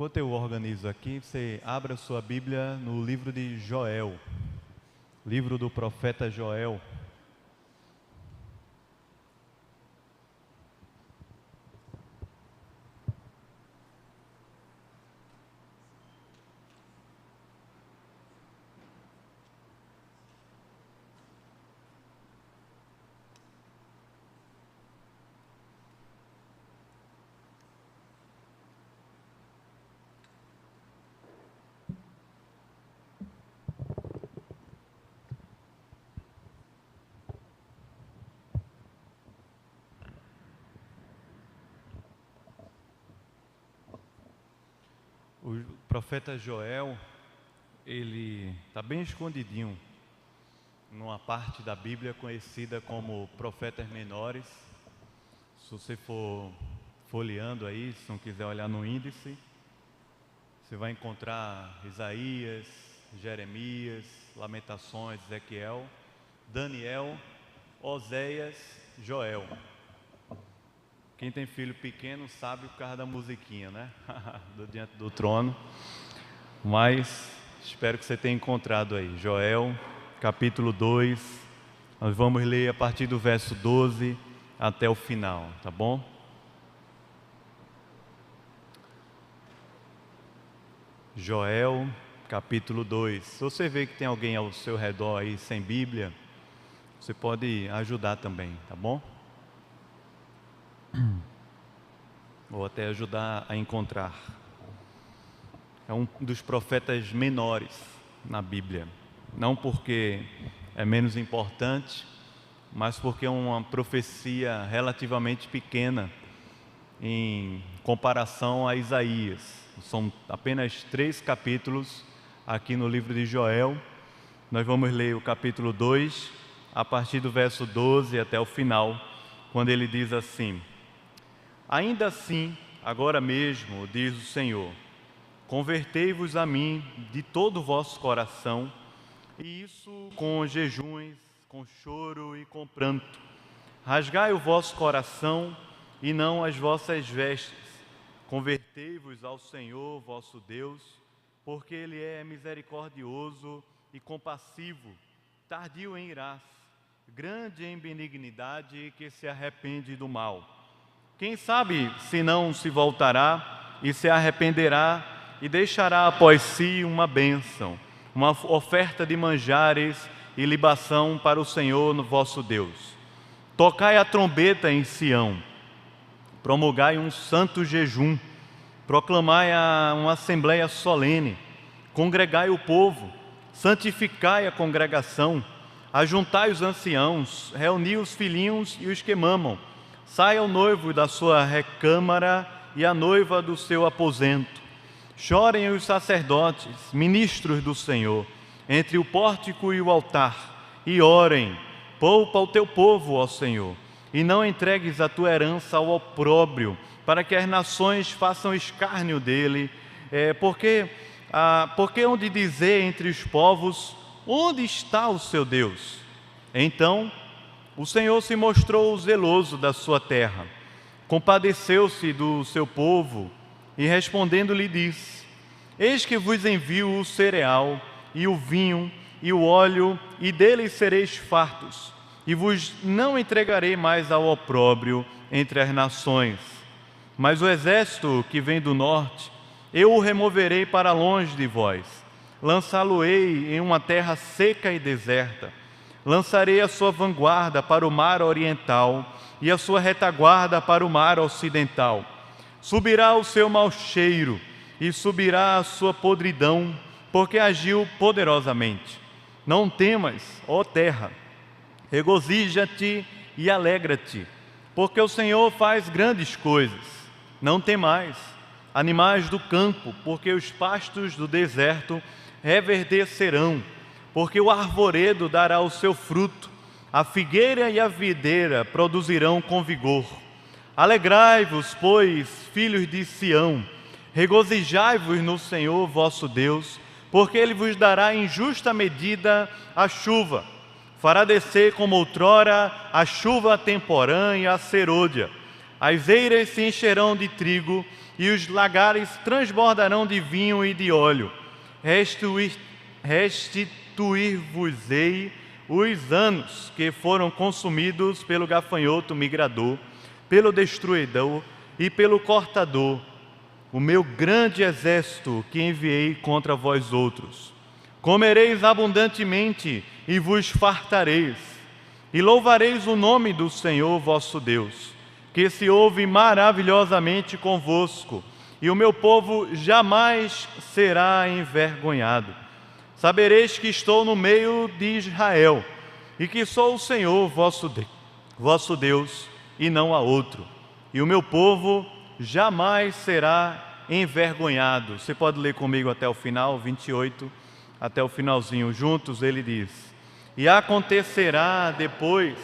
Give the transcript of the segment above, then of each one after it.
Enquanto eu organizo aqui, você abra sua Bíblia no livro de Joel, livro do profeta Joel. O profeta Joel, ele está bem escondidinho numa parte da Bíblia conhecida como Profetas Menores. Se você for folheando aí, se não quiser olhar no índice, você vai encontrar Isaías, Jeremias, Lamentações, Ezequiel, Daniel, Oséias, Joel. Quem tem filho pequeno sabe por causa da musiquinha, né? Do Diante do Trono. Mas espero que você tenha encontrado aí. Joel, capítulo 2. Nós vamos ler a partir do verso 12 até o final, tá bom? Joel, capítulo 2. Se você vê que tem alguém ao seu redor aí sem Bíblia, você pode ajudar também, tá bom? Ou até ajudar a encontrar. É um dos profetas menores na Bíblia. Não porque é menos importante, mas porque é uma profecia relativamente pequena em comparação a Isaías. São apenas 3 capítulos aqui no livro de Joel. Nós vamos ler o capítulo 2, a partir do verso 12 até o final, quando ele diz assim: Ainda assim, agora mesmo, diz o Senhor, convertei-vos a mim de todo o vosso coração, e isso com jejuns, com choro e com pranto. Rasgai o vosso coração e não as vossas vestes. Convertei-vos ao Senhor, vosso Deus, porque Ele é misericordioso e compassivo, tardio em irar-se, grande em benignidade e que se arrepende do mal. Quem sabe se não se voltará e se arrependerá e deixará após si uma bênção, uma oferta de manjares e libação para o Senhor vosso Deus. Tocai a trombeta em Sião, promulgai um santo jejum, proclamai uma assembleia solene, congregai o povo, santificai a congregação, ajuntai os anciãos, reuni os filhinhos e os que mamam. Saia o noivo da sua recâmara e a noiva do seu aposento. Chorem os sacerdotes, ministros do Senhor, entre o pórtico e o altar, e orem. Poupa o teu povo, ó Senhor, e não entregues a tua herança ao opróbrio, para que as nações façam escárnio dele. Porque hão de dizer entre os povos, onde está o seu Deus? Então o Senhor se mostrou zeloso da sua terra, compadeceu-se do seu povo e respondendo lhe disse: Eis que vos envio o cereal e o vinho e o óleo, e deles sereis fartos, e vos não entregarei mais ao opróbrio entre as nações. Mas o exército que vem do norte, eu o removerei para longe de vós, lançá-lo-ei em uma terra seca e deserta. Lançarei a sua vanguarda para o mar oriental e a sua retaguarda para o mar ocidental. Subirá o seu mau cheiro e subirá a sua podridão, porque agiu poderosamente. Não temas, ó terra, regozija-te e alegra-te, porque o Senhor faz grandes coisas. Não temais, animais do campo, porque os pastos do deserto reverdecerão. Porque o arvoredo dará o seu fruto, a figueira e a videira produzirão com vigor. Alegrai-vos, pois, filhos de Sião, regozijai-vos no Senhor vosso Deus, porque Ele vos dará em justa medida a chuva. Fará descer como outrora a chuva temporã e a serôdia. As eiras se encherão de trigo e os lagares transbordarão de vinho e de óleo. Restituir-vos-ei os anos que foram consumidos pelo gafanhoto migrador, pelo destruidor e pelo cortador, o meu grande exército que enviei contra vós outros. Comereis abundantemente e vos fartareis, e louvareis o nome do Senhor vosso Deus, que se ouve maravilhosamente convosco, e o meu povo jamais será envergonhado. Sabereis que estou no meio de Israel, e que sou o Senhor vosso Deus, e não há outro. E o meu povo jamais será envergonhado. Você pode ler comigo até o final, 28, até o finalzinho. Juntos ele diz: e acontecerá depois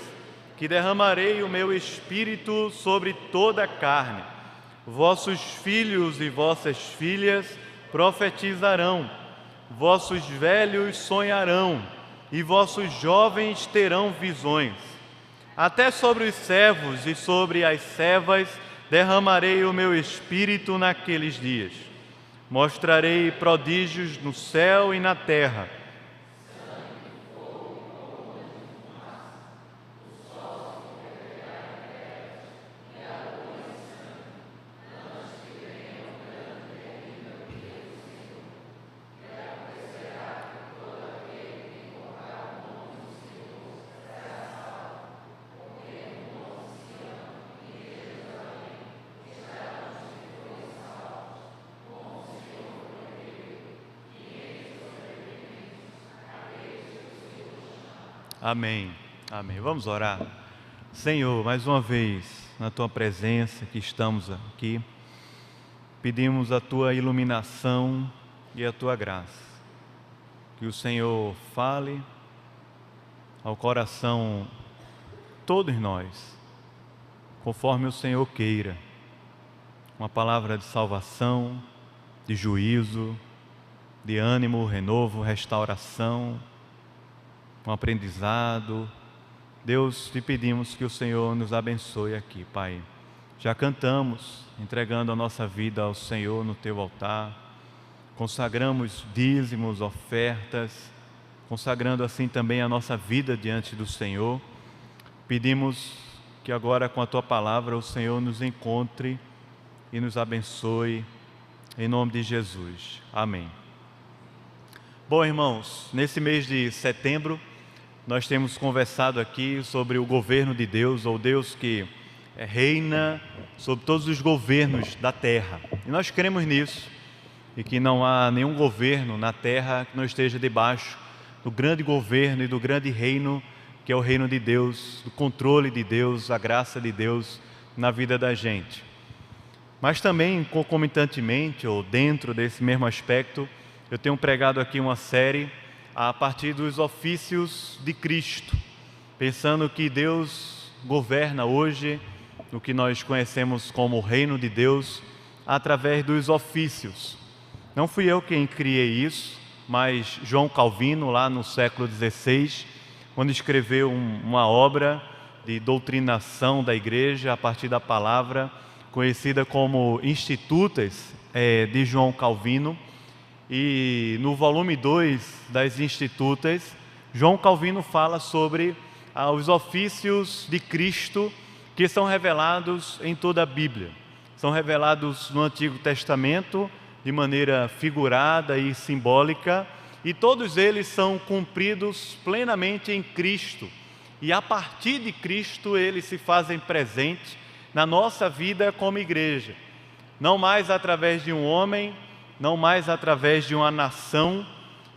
que derramarei o meu espírito sobre toda a carne. Vossos filhos e vossas filhas profetizarão, vossos velhos sonharão, e vossos jovens terão visões. Até sobre os servos e sobre as servas derramarei o meu espírito naqueles dias. Mostrarei prodígios no céu e na terra. Amém, amém. Vamos orar. Senhor, mais uma vez, na Tua presença que estamos aqui, pedimos a Tua iluminação e a Tua graça. Que o Senhor fale ao coração todos nós, conforme o Senhor queira. Uma palavra de salvação, de juízo, de ânimo, renovo, restauração, um aprendizado. Deus, te pedimos que o Senhor nos abençoe aqui, Pai. Já cantamos, entregando a nossa vida ao Senhor no Teu altar, consagramos dízimos, ofertas, consagrando assim também a nossa vida diante do Senhor. Pedimos que agora com a Tua palavra o Senhor nos encontre e nos abençoe, em nome de Jesus. Amém. Bom, irmãos, nesse mês de setembro, nós temos conversado aqui sobre o governo de Deus, ou Deus que reina sobre todos os governos da terra. E nós cremos nisso, e que não há nenhum governo na terra que não esteja debaixo do grande governo e do grande reino, que é o reino de Deus, do controle de Deus, a graça de Deus na vida da gente. Mas também, concomitantemente, ou dentro desse mesmo aspecto, eu tenho pregado aqui uma série a partir dos ofícios de Cristo, pensando que Deus governa hoje no que nós conhecemos como o reino de Deus através dos ofícios. Não fui eu quem criei isso, mas João Calvino, lá no século XVI, quando escreveu uma obra de doutrinação da igreja a partir da palavra, conhecida como Institutas de João Calvino. E no volume 2 das Institutas, João Calvino fala sobre os ofícios de Cristo que são revelados em toda a Bíblia. São revelados no Antigo Testamento de maneira figurada e simbólica, e todos eles são cumpridos plenamente em Cristo. E a partir de Cristo eles se fazem presentes na nossa vida como igreja. Não mais através de um homem, não mais através de uma nação,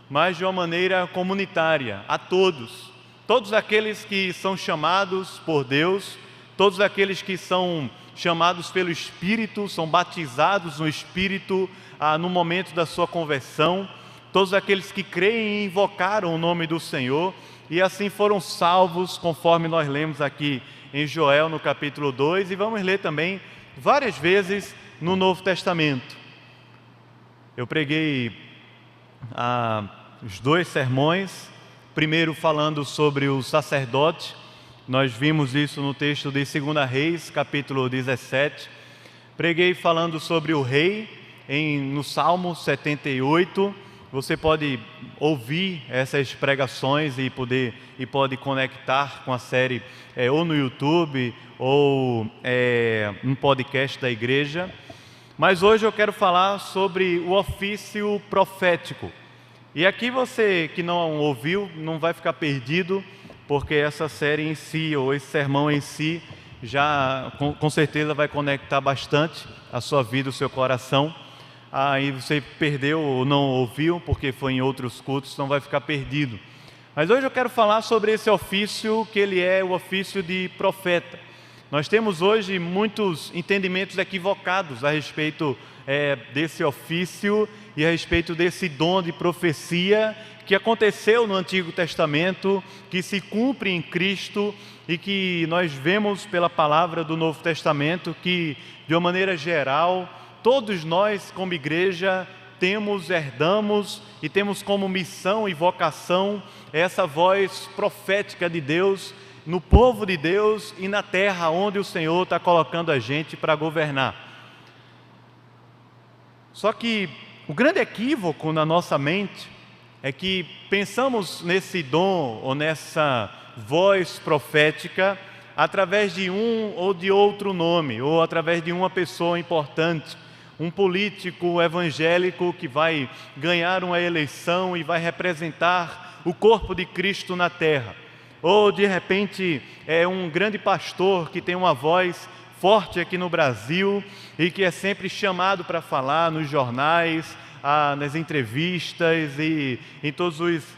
mas de uma maneira comunitária, a todos. Todos aqueles que são chamados por Deus, todos aqueles que são chamados pelo Espírito, são batizados no Espírito no momento da sua conversão, todos aqueles que creem e invocaram o nome do Senhor, e assim foram salvos, conforme nós lemos aqui em Joel, no capítulo 2, e vamos ler também várias vezes no Novo Testamento. Eu preguei os 2 sermões, primeiro falando sobre o sacerdote. Nós vimos isso no texto de 2 Reis, capítulo 17, Preguei falando sobre o rei no Salmo 78. Você pode ouvir essas pregações e pode conectar com a série ou no YouTube ou no podcast da igreja. Mas hoje eu quero falar sobre o ofício profético. E aqui você que não ouviu não vai ficar perdido, porque essa série em si, ou esse sermão em si, já com certeza vai conectar bastante a sua vida, o seu coração. E você perdeu ou não ouviu, porque foi em outros cultos, não vai ficar perdido. Mas hoje eu quero falar sobre esse ofício, que ele é o ofício de profeta. Nós temos hoje muitos entendimentos equivocados a respeito desse ofício e a respeito desse dom de profecia que aconteceu no Antigo Testamento, que se cumpre em Cristo e que nós vemos pela palavra do Novo Testamento que, de uma maneira geral, todos nós como igreja herdamos e temos como missão e vocação essa voz profética de Deus no povo de Deus e na terra onde o Senhor está colocando a gente para governar. Só que o grande equívoco na nossa mente é que pensamos nesse dom ou nessa voz profética através de um ou de outro nome, ou através de uma pessoa importante, um político evangélico que vai ganhar uma eleição e vai representar o corpo de Cristo na terra. Ou de repente é um grande pastor que tem uma voz forte aqui no Brasil e que é sempre chamado para falar nos jornais, nas entrevistas e em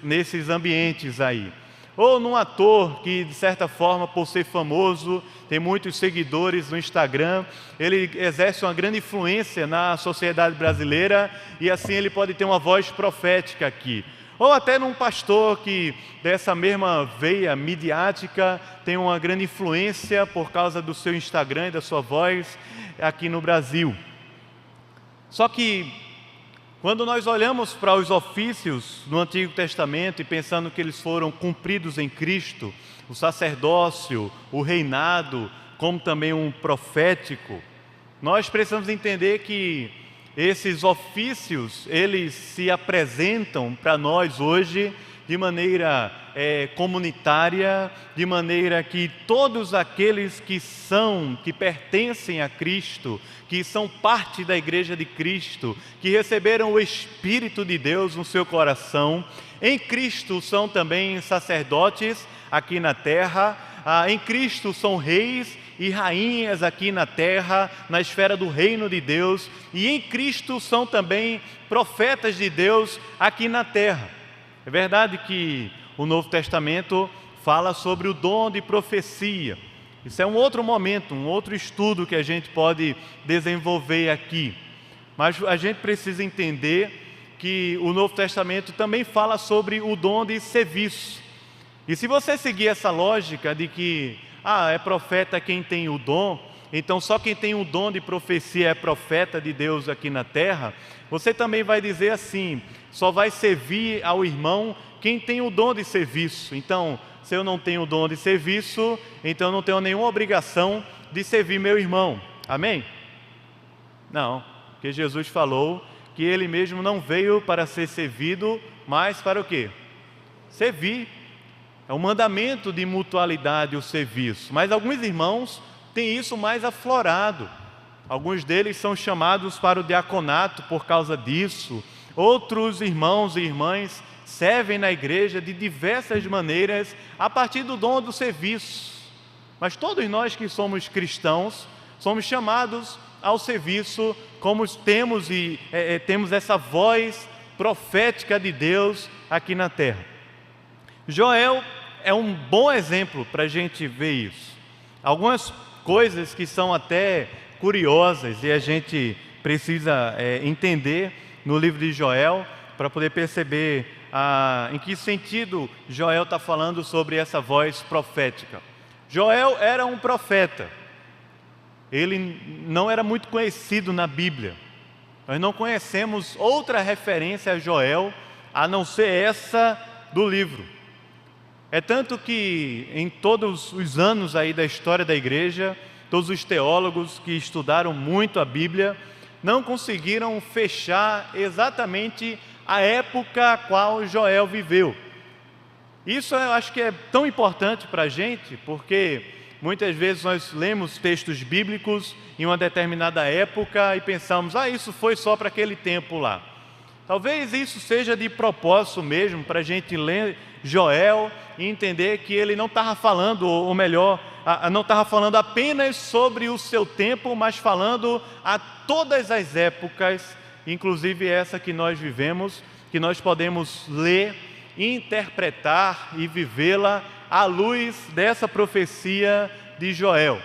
nesses ambientes aí. Ou num ator que, de certa forma, por ser famoso, tem muitos seguidores no Instagram, ele exerce uma grande influência na sociedade brasileira e assim ele pode ter uma voz profética aqui. Ou até num pastor que, dessa mesma veia midiática, tem uma grande influência por causa do seu Instagram e da sua voz aqui no Brasil. Só que, quando nós olhamos para os ofícios no Antigo Testamento e pensando que eles foram cumpridos em Cristo, o sacerdócio, o reinado, como também um profético, nós precisamos entender que esses ofícios, eles se apresentam para nós hoje de maneira comunitária, de maneira que todos aqueles que pertencem a Cristo, que são parte da igreja de Cristo, que receberam o Espírito de Deus no seu coração, em Cristo são também sacerdotes aqui na terra, em Cristo são reis e rainhas aqui na terra, na esfera do reino de Deus, e em Cristo são também profetas de Deus aqui na terra. É verdade que o Novo Testamento fala sobre o dom de profecia. Isso é um outro momento, um outro estudo que a gente pode desenvolver aqui. Mas a gente precisa entender que o Novo Testamento também fala sobre o dom de serviço. E se você seguir essa lógica de que é profeta quem tem o dom, então só quem tem o dom de profecia é profeta de Deus aqui na terra, você também vai dizer assim: só vai servir ao irmão quem tem o dom de serviço. Então, se eu não tenho o dom de serviço, então eu não tenho nenhuma obrigação de servir meu irmão. Amém? Não, porque Jesus falou que Ele mesmo não veio para ser servido, mas para o quê? Servir. É um mandamento de mutualidade o serviço. Mas alguns irmãos têm isso mais aflorado. Alguns deles são chamados para o diaconato por causa disso. Outros irmãos e irmãs servem na igreja de diversas maneiras a partir do dom do serviço. Mas todos nós que somos cristãos somos chamados ao serviço, como temos essa voz profética de Deus aqui na terra. Joel é um bom exemplo para a gente ver isso. Algumas coisas que são até curiosas e a gente precisa entender no livro de Joel para poder perceber em que sentido Joel está falando sobre essa voz profética. Joel era um profeta. Ele não era muito conhecido na Bíblia. Nós não conhecemos outra referência a Joel a não ser essa do livro. É tanto que em todos os anos aí da história da igreja, todos os teólogos que estudaram muito a Bíblia não conseguiram fechar exatamente a época a qual Joel viveu. Isso eu acho que é tão importante para a gente, porque muitas vezes nós lemos textos bíblicos em uma determinada época e pensamos, isso foi só para aquele tempo lá. Talvez isso seja de propósito mesmo, para a gente ler Joel e entender que ele não estava falando, ou melhor, não estava falando apenas sobre o seu tempo, mas falando a todas as épocas, inclusive essa que nós vivemos, que nós podemos ler, interpretar e vivê-la à luz dessa profecia de Joel.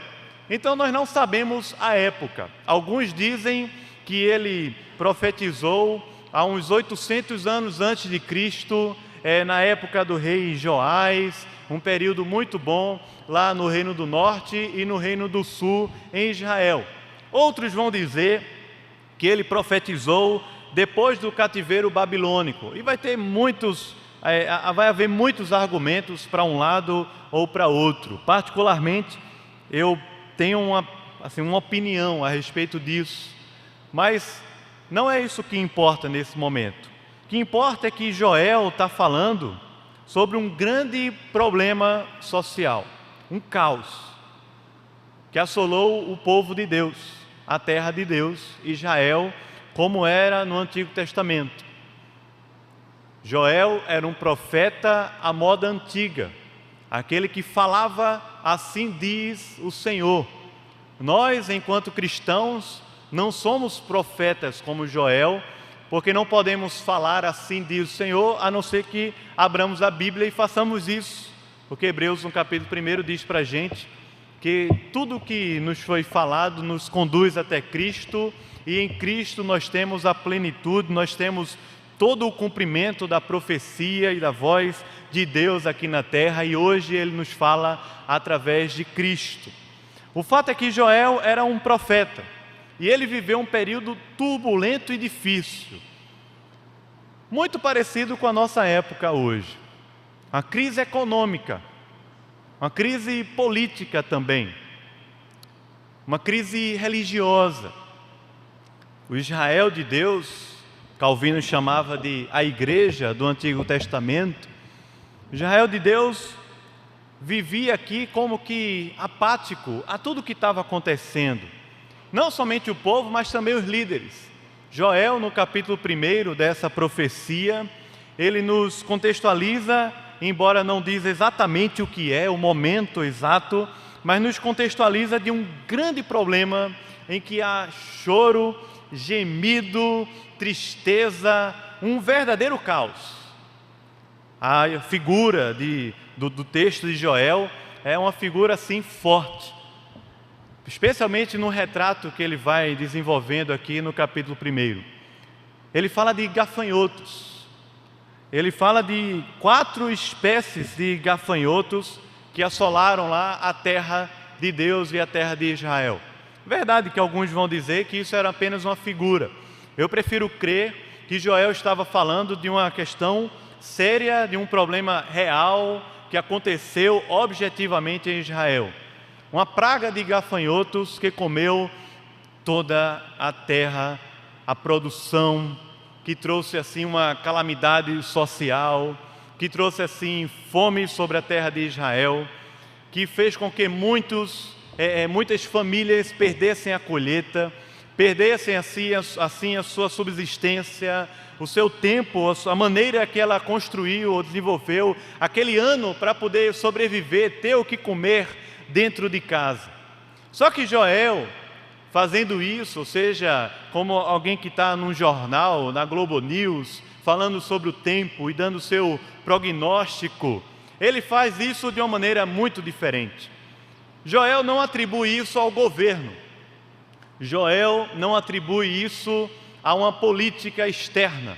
Então nós não sabemos a época. Alguns dizem que ele profetizou há uns 800 anos antes de Cristo, na época do rei Joás, um período muito bom lá no Reino do Norte e no Reino do Sul em Israel. Outros vão dizer que ele profetizou depois do cativeiro babilônico, e vai haver muitos argumentos para um lado ou para outro. Particularmente, eu tenho uma opinião a respeito disso, mas não é isso que importa nesse momento. O que importa é que Joel está falando sobre um grande problema social, um caos, que assolou o povo de Deus, a terra de Deus, Israel, como era no Antigo Testamento. Joel era um profeta à moda antiga, aquele que falava, assim diz o Senhor. Nós, enquanto cristãos, não somos profetas como Joel, porque não podemos falar assim diz o Senhor, a não ser que abramos a Bíblia e façamos isso, porque Hebreus no capítulo 1 diz para a gente que tudo que nos foi falado nos conduz até Cristo, e em Cristo nós temos a plenitude, nós temos todo o cumprimento da profecia e da voz de Deus aqui na terra, e hoje Ele nos fala através de Cristo. O fato é que Joel era um profeta, e ele viveu um período turbulento e difícil, muito parecido com a nossa época hoje. Uma crise econômica, uma crise política também, uma crise religiosa. O Israel de Deus, Calvino chamava de a igreja do Antigo Testamento, o Israel de Deus vivia aqui como que apático a tudo que estava acontecendo. Não somente o povo, mas também os líderes. Joel, no capítulo 1 dessa profecia, ele nos contextualiza, embora não diz exatamente o que é, o momento exato, mas nos contextualiza de um grande problema em que há choro, gemido, tristeza, um verdadeiro caos. A figura do texto de Joel é uma figura assim forte, especialmente no retrato que ele vai desenvolvendo aqui no capítulo 1. Ele fala de gafanhotos, ele fala de 4 espécies de gafanhotos que assolaram lá a terra de Deus e a terra de Israel. Verdade que alguns vão dizer que isso era apenas uma figura. Eu prefiro crer que Joel estava falando de uma questão séria, de um problema real que aconteceu objetivamente em Israel. Uma praga de gafanhotos que comeu toda a terra, a produção, que trouxe assim uma calamidade social, que trouxe assim fome sobre a terra de Israel, que fez com que muitas famílias perdessem a colheita, perdessem assim a sua subsistência, o seu tempo, a maneira que ela construiu ou desenvolveu, aquele ano para poder sobreviver, ter o que comer dentro de casa. Só que Joel, fazendo isso, ou seja, como alguém que está num jornal, na Globo News, falando sobre o tempo e dando seu prognóstico, ele faz isso de uma maneira muito diferente. Joel não atribui isso ao governo. Joel não atribui isso a uma política externa.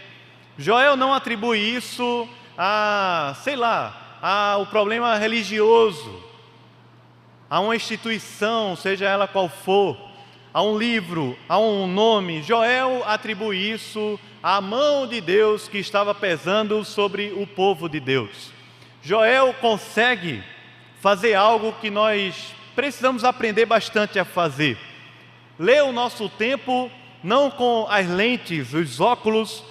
Joel não atribui isso ao problema religioso, a uma instituição, seja ela qual for, a um livro, a um nome. Joel atribui isso à mão de Deus que estava pesando sobre o povo de Deus. Joel consegue fazer algo que nós precisamos aprender bastante a fazer. Ler o nosso tempo não com as lentes, os óculos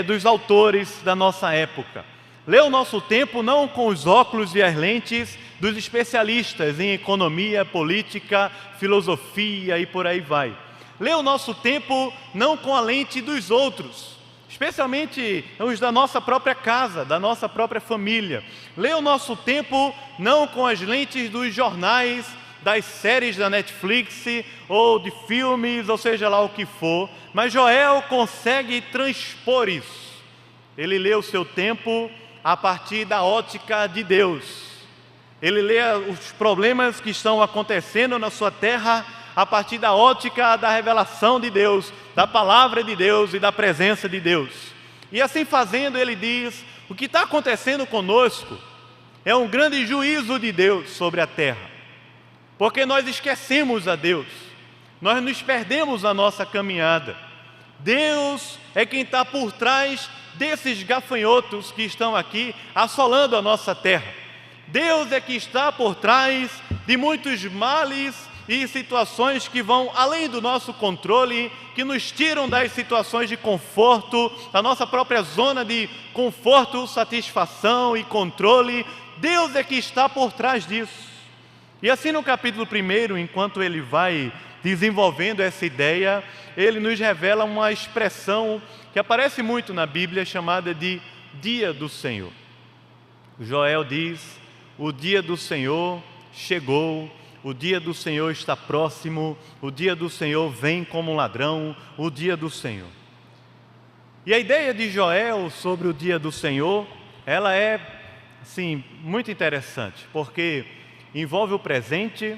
dos autores da nossa época. Ler o nosso tempo não com os óculos e as lentes dos especialistas em economia, política, filosofia e por aí vai. Ler o nosso tempo não com a lente dos outros, especialmente os da nossa própria casa, da nossa própria família. Ler o nosso tempo não com as lentes dos jornais, das séries da Netflix ou de filmes, ou seja lá o que for, mas Joel consegue transpor isso. Ele lê o seu tempo a partir da ótica de Deus. Ele lê os problemas que estão acontecendo na sua terra a partir da ótica da revelação de Deus, da palavra de Deus e da presença de Deus. E assim fazendo, ele diz: o que está acontecendo conosco é um grande juízo de Deus sobre a terra, porque nós esquecemos a Deus, nós nos perdemos a nossa caminhada. Deus é quem está por trás desses gafanhotos que estão aqui assolando a nossa terra. Deus é que está por trás de muitos males e situações que vão além do nosso controle, que nos tiram das situações de conforto, da nossa própria zona de conforto, satisfação e controle. Deus é que está por trás disso. E assim no capítulo 1, enquanto ele vai desenvolvendo essa ideia, ele nos revela uma expressão que aparece muito na Bíblia, chamada de Dia do Senhor. Joel diz: o dia do Senhor chegou, o dia do Senhor está próximo, o dia do Senhor vem como um ladrão, o dia do Senhor. E a ideia de Joel sobre o dia do Senhor, ela é, assim, muito interessante, porque envolve o presente,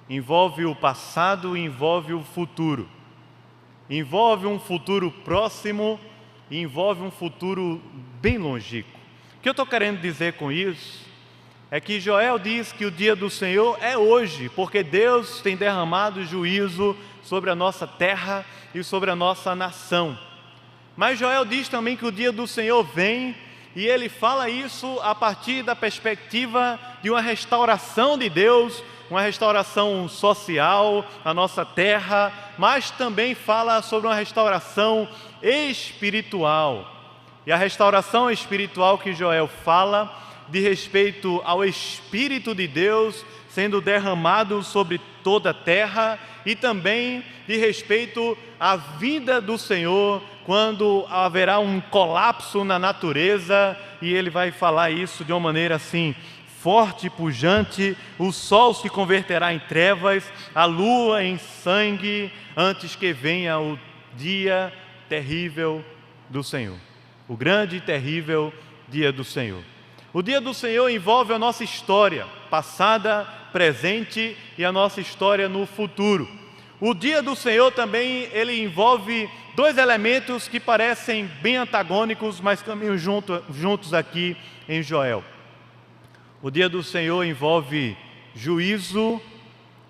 envolve o passado e envolve o futuro. Envolve um futuro próximo e envolve um futuro bem longínquo. O que eu estou querendo dizer com isso é que Joel diz que o dia do Senhor é hoje, porque Deus tem derramado juízo sobre a nossa terra e sobre a nossa nação. Mas Joel diz também que o dia do Senhor vem, e ele fala isso a partir da perspectiva de uma restauração de Deus, uma restauração social na nossa terra, mas também fala sobre uma restauração espiritual. E a restauração espiritual que Joel fala de respeito ao Espírito de Deus sendo derramado sobre toda a terra, e também de respeito à vinda do Senhor, quando haverá um colapso na natureza, e ele vai falar isso de uma maneira assim, forte e pujante: o sol se converterá em trevas, a lua em sangue, antes que venha o dia terrível do Senhor, o grande e terrível dia do Senhor. O dia do Senhor envolve a nossa história passada, presente e a nossa história no futuro. O dia do Senhor também, ele envolve dois elementos que parecem bem antagônicos, mas caminham juntos aqui em Joel. O dia do Senhor envolve juízo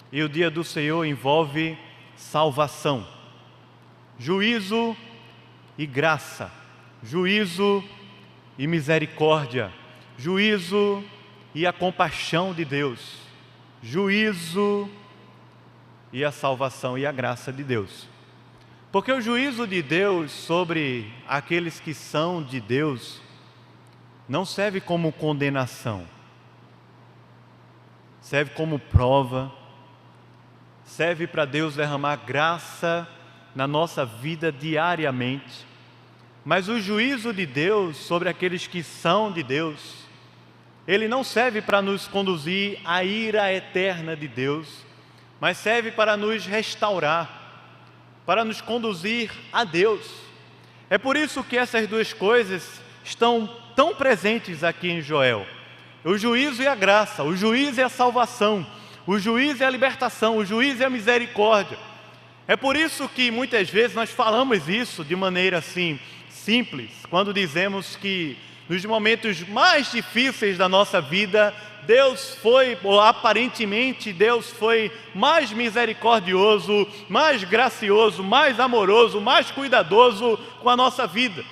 e o dia do Senhor envolve salvação. Juízo e graça, juízo e misericórdia, juízo e a compaixão de Deus, juízo e a salvação e a graça de Deus. Porque o juízo de Deus sobre aqueles que são de Deus não serve como condenação, serve como prova, serve para Deus derramar graça na nossa vida diariamente. Mas o juízo de Deus sobre aqueles que são de Deus, ele não serve para nos conduzir à ira eterna de Deus, mas serve para nos restaurar, para nos conduzir a Deus. É por isso que essas duas coisas estão tão presentes aqui em Joel: o juízo e a graça, o juízo e a salvação, o juízo e a libertação, o juízo e a misericórdia. É por isso que muitas vezes nós falamos isso de maneira assim, simples, quando dizemos que nos momentos mais difíceis da nossa vida, Deus foi, ou aparentemente Deus foi mais misericordioso, mais gracioso, mais amoroso, mais cuidadoso com a nossa vida.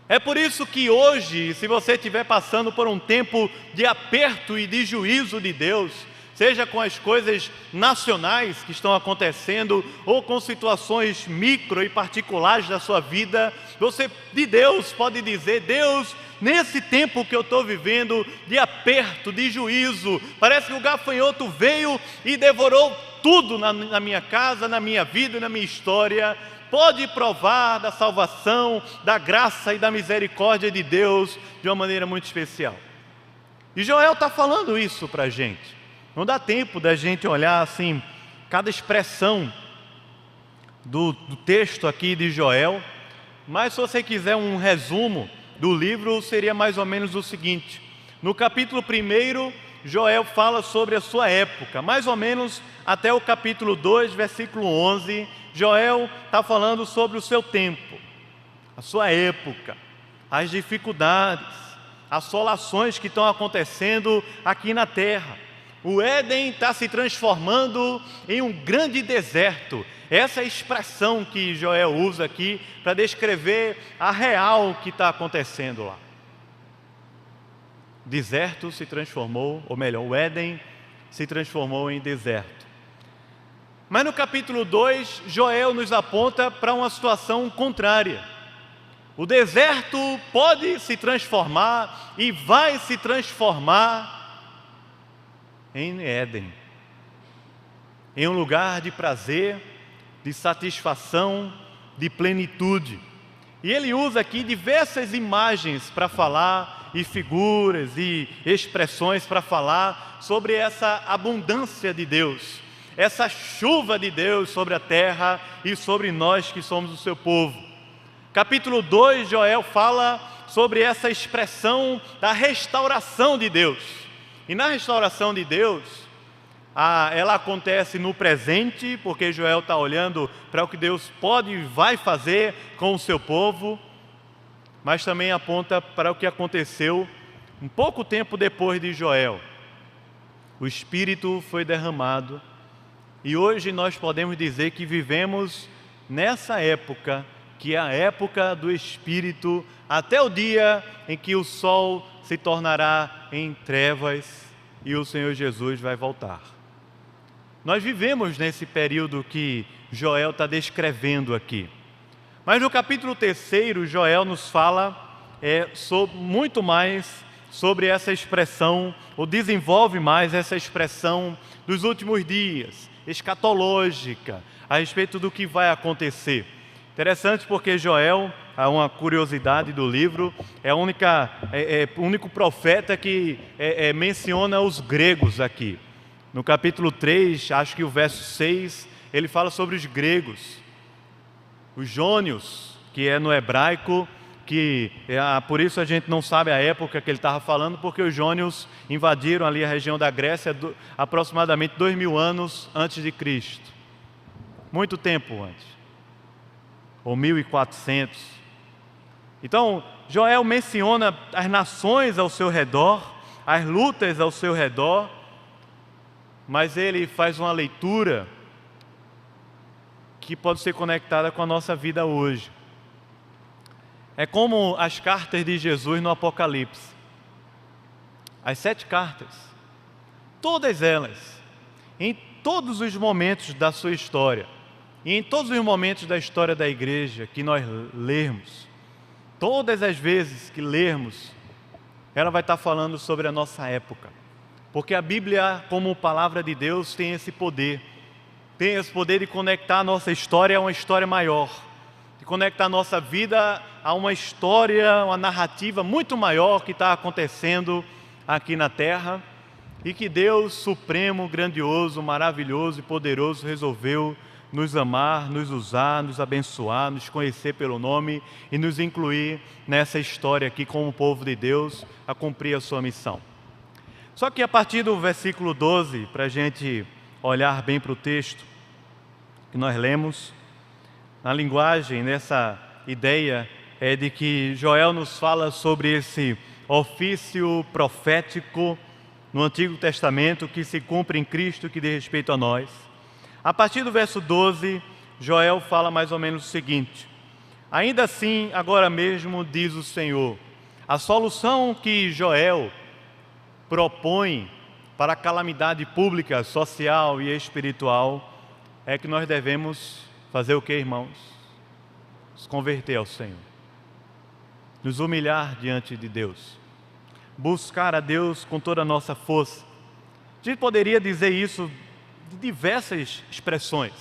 É por isso que hoje, se você estiver passando por um tempo de aperto e de juízo de Deus, seja com as coisas nacionais que estão acontecendo, ou com situações micro e particulares da sua vida, você de Deus pode dizer: Deus, nesse tempo que eu estou vivendo, de aperto, de juízo, parece que o gafanhoto veio e devorou tudo na minha casa, na minha vida e na minha história. Pode provar da salvação, da graça e da misericórdia de Deus de uma maneira muito especial. E Joel está falando isso para a gente. Não dá tempo da gente olhar assim, cada expressão do texto aqui de Joel, mas se você quiser um resumo do livro, seria mais ou menos o seguinte: no capítulo 1, Joel fala sobre a sua época, mais ou menos até o capítulo 2, versículo 11, Joel está falando sobre o seu tempo, a sua época, as dificuldades, assolações que estão acontecendo aqui na terra. O Éden está se transformando em um grande deserto. Essa é a expressão que Joel usa aqui para descrever a real que está acontecendo lá. Deserto se transformou, ou melhor, o Éden se transformou em deserto. Mas no capítulo 2, Joel nos aponta para uma situação contrária. O deserto pode se transformar e vai se transformar em Éden, em um lugar de prazer, de satisfação, de plenitude. E ele usa aqui diversas imagens para falar, e figuras e expressões para falar sobre essa abundância de Deus, essa chuva de Deus sobre a terra e sobre nós que somos o seu povo. Capítulo 2, Joel fala sobre essa expressão da restauração de Deus. E na restauração de Deus, ela acontece no presente, porque Joel está olhando para o que Deus pode e vai fazer com o seu povo, mas também aponta para o que aconteceu um pouco tempo depois de Joel. O Espírito foi derramado e hoje nós podemos dizer que vivemos nessa época, que é a época do Espírito, até o dia em que o sol se tornará em trevas e o Senhor Jesus vai voltar. Nós vivemos nesse período que Joel está descrevendo aqui. Mas no capítulo 3, Joel nos fala muito mais sobre essa expressão, ou desenvolve mais essa expressão dos últimos dias, escatológica, a respeito do que vai acontecer. Interessante porque Joel, há uma curiosidade do livro, é o único profeta que menciona os gregos aqui. No capítulo 3, acho que o verso 6, ele fala sobre os gregos. Os jônios, que é no hebraico, por isso a gente não sabe a época que ele estava falando, porque os jônios invadiram ali a região da Grécia aproximadamente 2000 anos antes de Cristo. Muito tempo antes. Ou 1400. Então, Joel menciona as nações ao seu redor, as lutas ao seu redor, mas ele faz uma leitura que pode ser conectada com a nossa vida hoje. É como as cartas de Jesus no Apocalipse. As 7 cartas, todas elas, em todos os momentos da sua história, e em todos os momentos da história da igreja que nós lermos, todas as vezes que lermos, ela vai estar falando sobre a nossa época. Porque a Bíblia, como palavra de Deus, tem esse poder de conectar a nossa história a uma história maior, de conectar a nossa vida a uma história, uma narrativa muito maior que está acontecendo aqui na terra, e que Deus supremo, grandioso, maravilhoso e poderoso resolveu nos amar, nos usar, nos abençoar, nos conhecer pelo nome e nos incluir nessa história aqui como povo de Deus a cumprir a sua missão. Só que a partir do versículo 12, para a gente olhar bem para o texto que nós lemos, na linguagem, nessa ideia de que Joel nos fala sobre esse ofício profético no Antigo Testamento que se cumpre em Cristo, que diz respeito a nós. A partir do verso 12, Joel fala mais ou menos o seguinte: ainda assim, agora mesmo, diz o Senhor, a solução que Joel propõe para a calamidade pública, social e espiritual, é que nós devemos fazer o que, irmãos? Nos converter ao Senhor. Nos humilhar diante de Deus. Buscar a Deus com toda a nossa força. A gente poderia dizer isso de diversas expressões,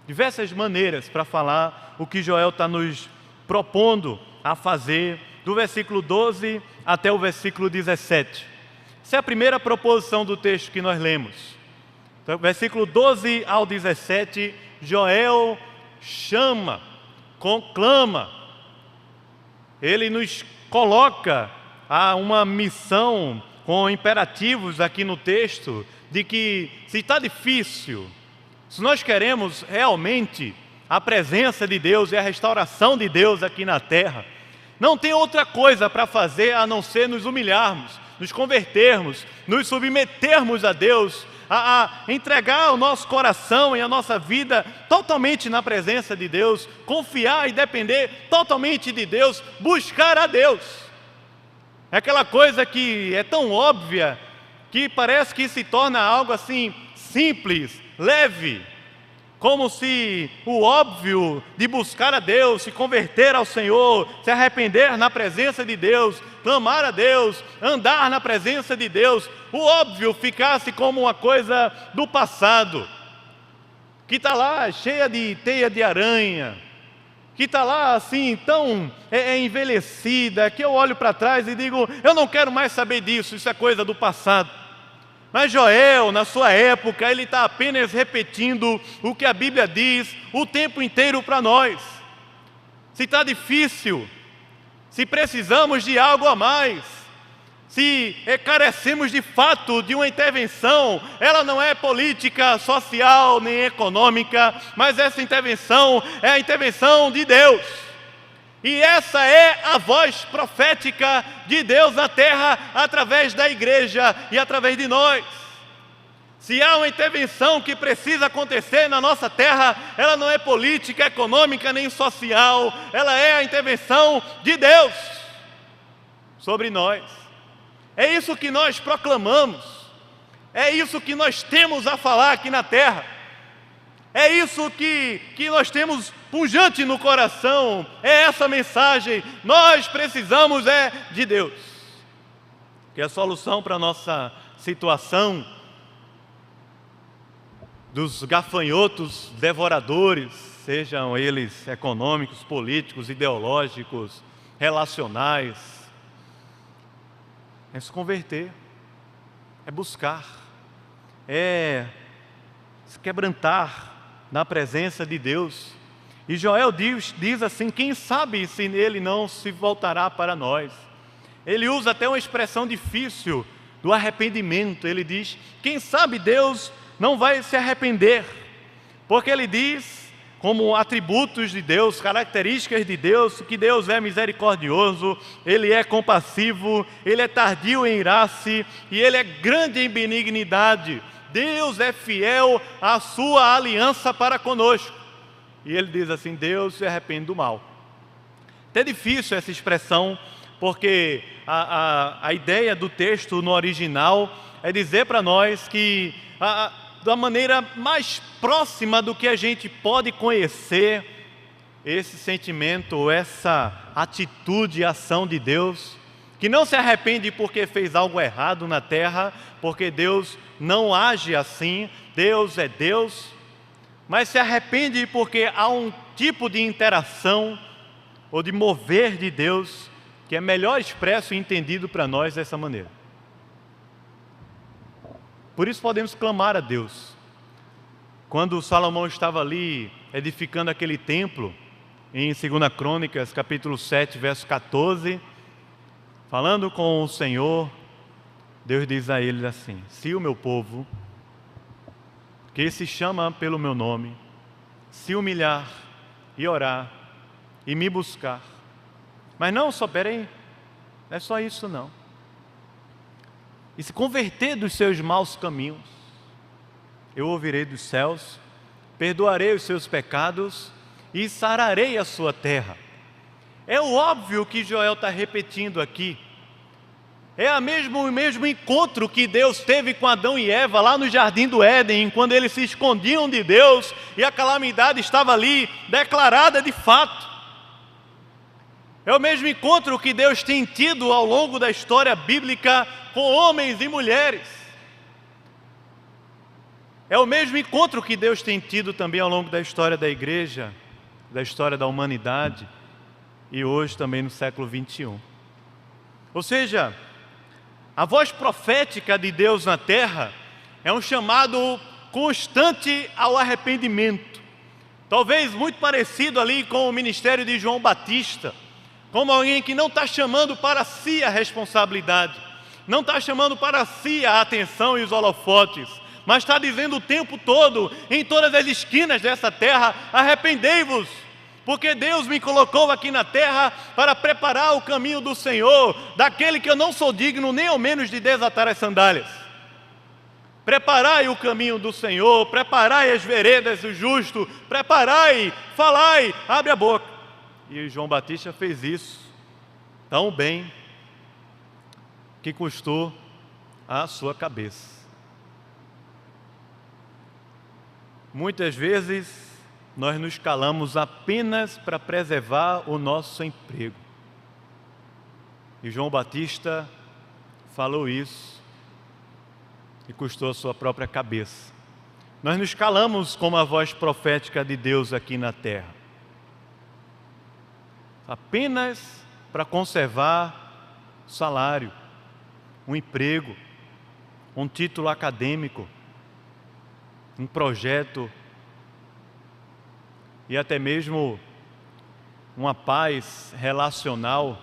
diversas maneiras para falar o que Joel está nos propondo a fazer, do versículo 12 até o versículo 17. Essa é a primeira proposição do texto que nós lemos. Então, versículo 12 ao 17, Joel chama, conclama, ele nos coloca a uma missão com imperativos aqui no texto, de que se está difícil, se nós queremos realmente a presença de Deus e a restauração de Deus aqui na terra, não tem outra coisa para fazer a não ser nos humilharmos, nos convertermos, nos submetermos a Deus, a entregar o nosso coração e a nossa vida totalmente na presença de Deus, confiar e depender totalmente de Deus, buscar a Deus. É aquela coisa que é tão óbvia, que parece que se torna algo assim simples, leve, como se o óbvio de buscar a Deus, se converter ao Senhor, se arrepender na presença de Deus, clamar a Deus, andar na presença de Deus, o óbvio ficasse como uma coisa do passado, que está lá cheia de teia de aranha, que está lá assim tão envelhecida, que eu olho para trás e digo, eu não quero mais saber disso, isso é coisa do passado. Mas Joel, na sua época, ele está apenas repetindo o que a Bíblia diz o tempo inteiro para nós. Se está difícil, se precisamos de algo a mais, se carecemos de fato de uma intervenção, ela não é política, social, nem econômica, mas essa intervenção é a intervenção de Deus. E essa é a voz profética de Deus na terra, através da igreja e através de nós. Se há uma intervenção que precisa acontecer na nossa terra, ela não é política, econômica, nem social, ela é a intervenção de Deus sobre nós. É isso que nós proclamamos, é isso que nós temos a falar aqui na terra. É isso que nós temos pujante no coração, é essa mensagem, nós precisamos de Deus. Que a solução para a nossa situação dos gafanhotos devoradores, sejam eles econômicos, políticos, ideológicos, relacionais, é se converter, é buscar, é se quebrantar na presença de Deus. E Joel diz assim, quem sabe se ele não se voltará para nós. Ele usa até uma expressão difícil do arrependimento. Ele diz, quem sabe Deus não vai se arrepender, porque ele diz, como atributos de Deus, características de Deus, que Deus é misericordioso, Ele é compassivo, Ele é tardio em irar-se e Ele é grande em benignidade. Deus é fiel à sua aliança para conosco. E ele diz assim, Deus se arrepende do mal. É difícil essa expressão, porque a ideia do texto no original é dizer para nós que da maneira mais próxima do que a gente pode conhecer esse sentimento, ou essa atitude e ação de Deus, que não se arrepende porque fez algo errado na terra, porque Deus não age assim, Deus é Deus, mas se arrepende porque há um tipo de interação ou de mover de Deus que é melhor expresso e entendido para nós dessa maneira. Por isso podemos clamar a Deus. Quando Salomão estava ali edificando aquele templo, em 2 Crônicas, capítulo 7, verso 14, falando com o Senhor, Deus diz a ele assim, se o meu povo, que se chama pelo meu nome, se humilhar e orar e me buscar, mas não só, peraí, não é só isso não, e se converter dos seus maus caminhos, eu ouvirei dos céus, perdoarei os seus pecados e sararei a sua terra. É o óbvio que Joel está repetindo aqui. É o mesmo encontro que Deus teve com Adão e Eva lá no Jardim do Éden, quando eles se escondiam de Deus e a calamidade estava ali declarada de fato. É o mesmo encontro que Deus tem tido ao longo da história bíblica com homens e mulheres. É o mesmo encontro que Deus tem tido também ao longo da história da igreja, da história da humanidade e hoje também no século 21. Ou seja, a voz profética de Deus na terra é um chamado constante ao arrependimento. Talvez muito parecido ali com o ministério de João Batista, como alguém que não está chamando para si a responsabilidade, não está chamando para si a atenção e os holofotes, mas está dizendo o tempo todo, em todas as esquinas dessa terra: arrependei-vos, porque Deus me colocou aqui na terra para preparar o caminho do Senhor, daquele que eu não sou digno nem ao menos de desatar as sandálias. Preparai o caminho do Senhor, preparai as veredas do justo, preparai, falai, abre a boca. E João Batista fez isso tão bem que custou a sua cabeça. Muitas vezes nós nos calamos apenas para preservar o nosso emprego. E João Batista falou isso e custou a sua própria cabeça. Nós nos calamos como a voz profética de Deus aqui na terra, apenas para conservar salário, um emprego, um título acadêmico, um projeto e até mesmo uma paz relacional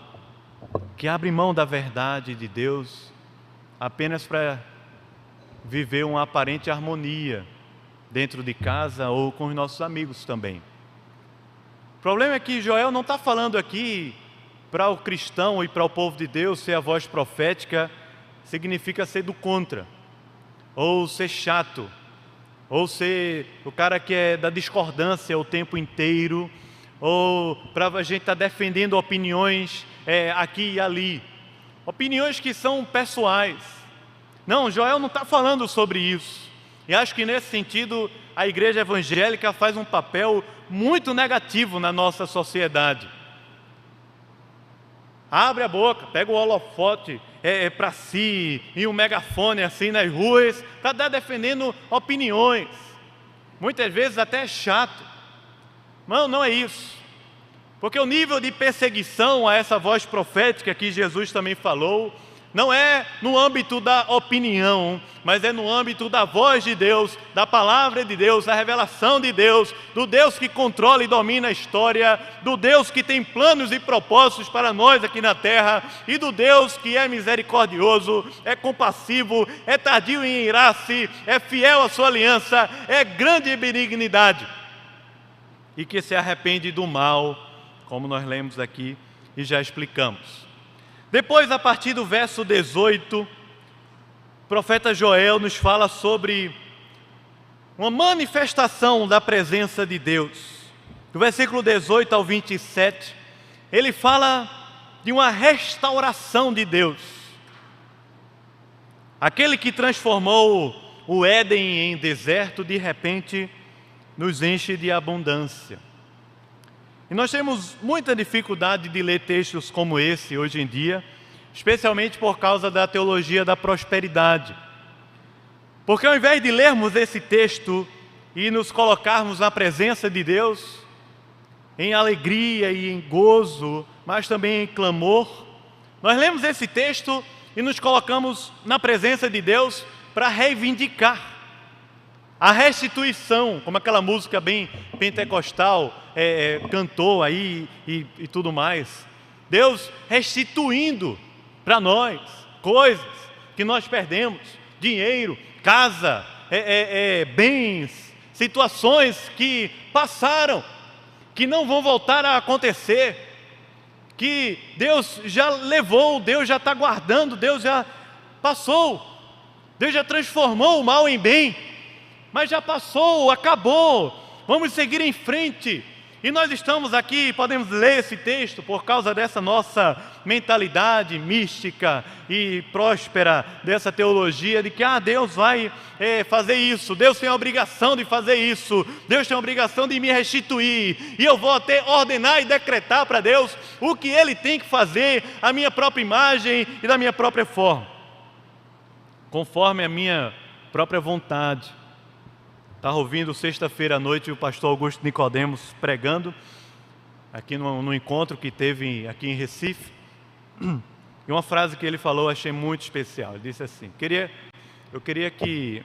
que abre mão da verdade de Deus apenas para viver uma aparente harmonia dentro de casa ou com os nossos amigos também. O problema é que Joel não está falando aqui para o cristão e para o povo de Deus ser a voz profética significa ser do contra, ou ser chato, ou ser o cara que é da discordância o tempo inteiro, ou para a gente estar defendendo opiniões aqui e ali, opiniões que são pessoais. Não, Joel não está falando sobre isso. E acho que nesse sentido a igreja evangélica faz um papel muito negativo na nossa sociedade. Abre a boca, pega o holofote para si e um megafone assim nas ruas para estar defendendo opiniões. Muitas vezes até é chato. Não é isso. Porque o nível de perseguição a essa voz profética que Jesus também falou não é no âmbito da opinião, mas é no âmbito da voz de Deus, da palavra de Deus, da revelação de Deus, do Deus que controla e domina a história, do Deus que tem planos e propósitos para nós aqui na terra, e do Deus que é misericordioso, é compassivo, é tardio em irar-se, é fiel à sua aliança, é grande em benignidade, e que se arrepende do mal, como nós lemos aqui e já explicamos. Depois, a partir do verso 18, o profeta Joel nos fala sobre uma manifestação da presença de Deus. Do versículo 18 ao 27, ele fala de uma restauração de Deus. Aquele que transformou o Éden em deserto, de repente, nos enche de abundância. E nós temos muita dificuldade de ler textos como esse hoje em dia, especialmente por causa da teologia da prosperidade. Porque ao invés de lermos esse texto e nos colocarmos na presença de Deus, em alegria e em gozo, mas também em clamor, nós lemos esse texto e nos colocamos na presença de Deus para reivindicar a restituição, como aquela música bem pentecostal cantou aí e tudo mais. Deus restituindo para nós coisas que nós perdemos, dinheiro, casa, bens, situações que passaram, que não vão voltar a acontecer, que Deus já levou, Deus já está guardando, Deus já passou, Deus já transformou o mal em bem, mas já passou, acabou, vamos seguir em frente. E nós estamos aqui, podemos ler esse texto por causa dessa nossa mentalidade mística e próspera, dessa teologia de que Deus vai fazer isso, Deus tem a obrigação de fazer isso, Deus tem a obrigação de me restituir, e eu vou até ordenar e decretar para Deus o que Ele tem que fazer, a minha própria imagem e da minha própria forma, conforme a minha própria vontade. Estava ouvindo sexta-feira à noite o pastor Augusto Nicodemos pregando, aqui no encontro que teve aqui em Recife, e uma frase que ele falou eu achei muito especial. Ele disse assim, eu queria que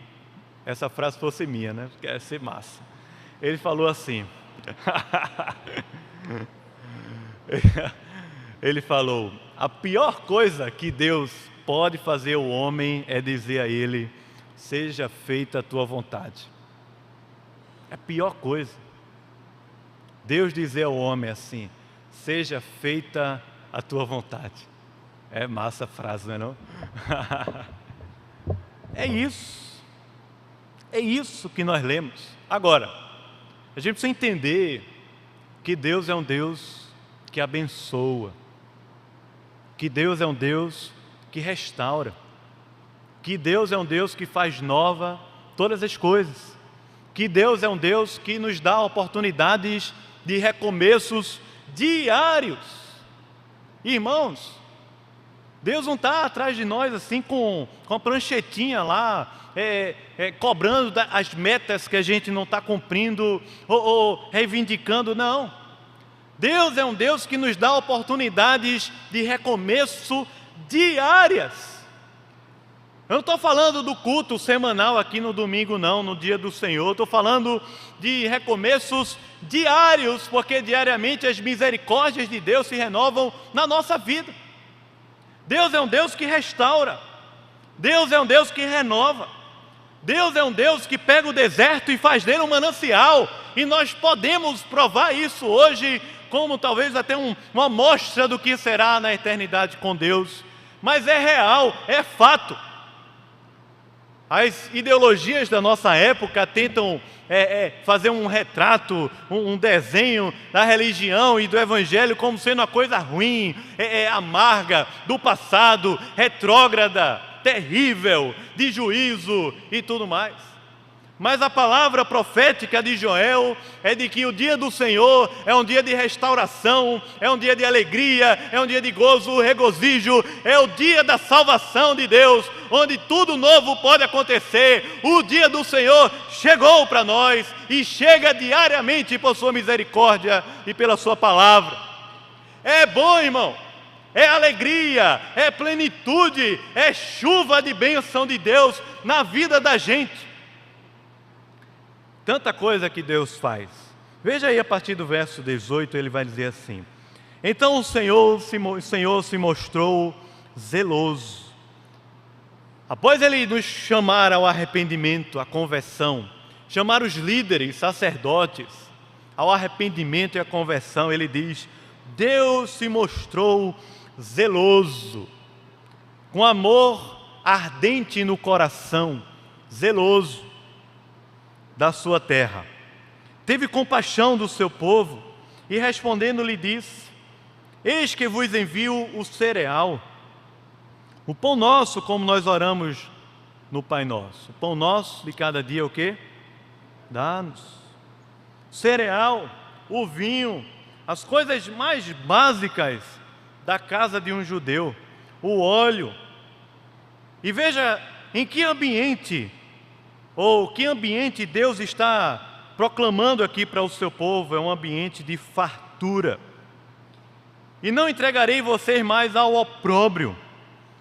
essa frase fosse minha, né? Porque ia ser massa. Ele falou assim, ele falou, a pior coisa que Deus pode fazer ao homem é dizer a ele, seja feita a tua vontade. É a pior coisa. Deus dizer ao homem assim, seja feita a tua vontade. É massa a frase, não é não? É isso que nós lemos. Agora, a gente precisa entender que Deus é um Deus que abençoa, que Deus é um Deus que restaura, que Deus é um Deus que faz nova todas as coisas, que Deus é um Deus que nos dá oportunidades de recomeços diários. Irmãos, Deus não está atrás de nós assim com a pranchetinha lá, cobrando as metas que a gente não está cumprindo ou reivindicando, não. Deus é um Deus que nos dá oportunidades de recomeço diárias. Eu não estou falando do culto semanal aqui no domingo não, no dia do Senhor. Estou falando de recomeços diários, porque diariamente as misericórdias de Deus se renovam na nossa vida. Deus é um Deus que restaura, Deus é um Deus que renova, Deus é um Deus que pega o deserto e faz dele um manancial, e nós podemos provar isso hoje, como talvez até uma amostra do que será na eternidade com Deus, mas é real, é fato. As ideologias da nossa época tentam fazer um retrato, um desenho da religião e do evangelho como sendo uma coisa ruim, amarga, do passado, retrógrada, terrível, de juízo e tudo mais. Mas a palavra profética de Joel é de que o dia do Senhor é um dia de restauração, é um dia de alegria, é um dia de gozo, regozijo, é o dia da salvação de Deus, onde tudo novo pode acontecer. O dia do Senhor chegou para nós e chega diariamente por sua misericórdia e pela sua palavra. É bom, irmão, é alegria, é plenitude, é chuva de bênção de Deus na vida da gente. Tanta coisa que Deus faz. Veja aí a partir do verso 18, ele vai dizer assim: então o Senhor se mostrou zeloso. Após ele nos chamar ao arrependimento, à conversão, chamar os líderes, sacerdotes, ao arrependimento e à conversão, ele diz: Deus se mostrou zeloso, com amor ardente no coração, zeloso da sua terra. Teve compaixão do seu povo e respondendo lhe disse: eis que vos envio o cereal, o pão nosso, como nós oramos no Pai Nosso. O pão nosso de cada dia o quê? Dá-nos. Cereal, o vinho, as coisas mais básicas da casa de um judeu, o óleo. E veja em que ambiente Deus está proclamando aqui para o seu povo. É um ambiente de fartura. E não entregarei vocês mais ao opróbrio.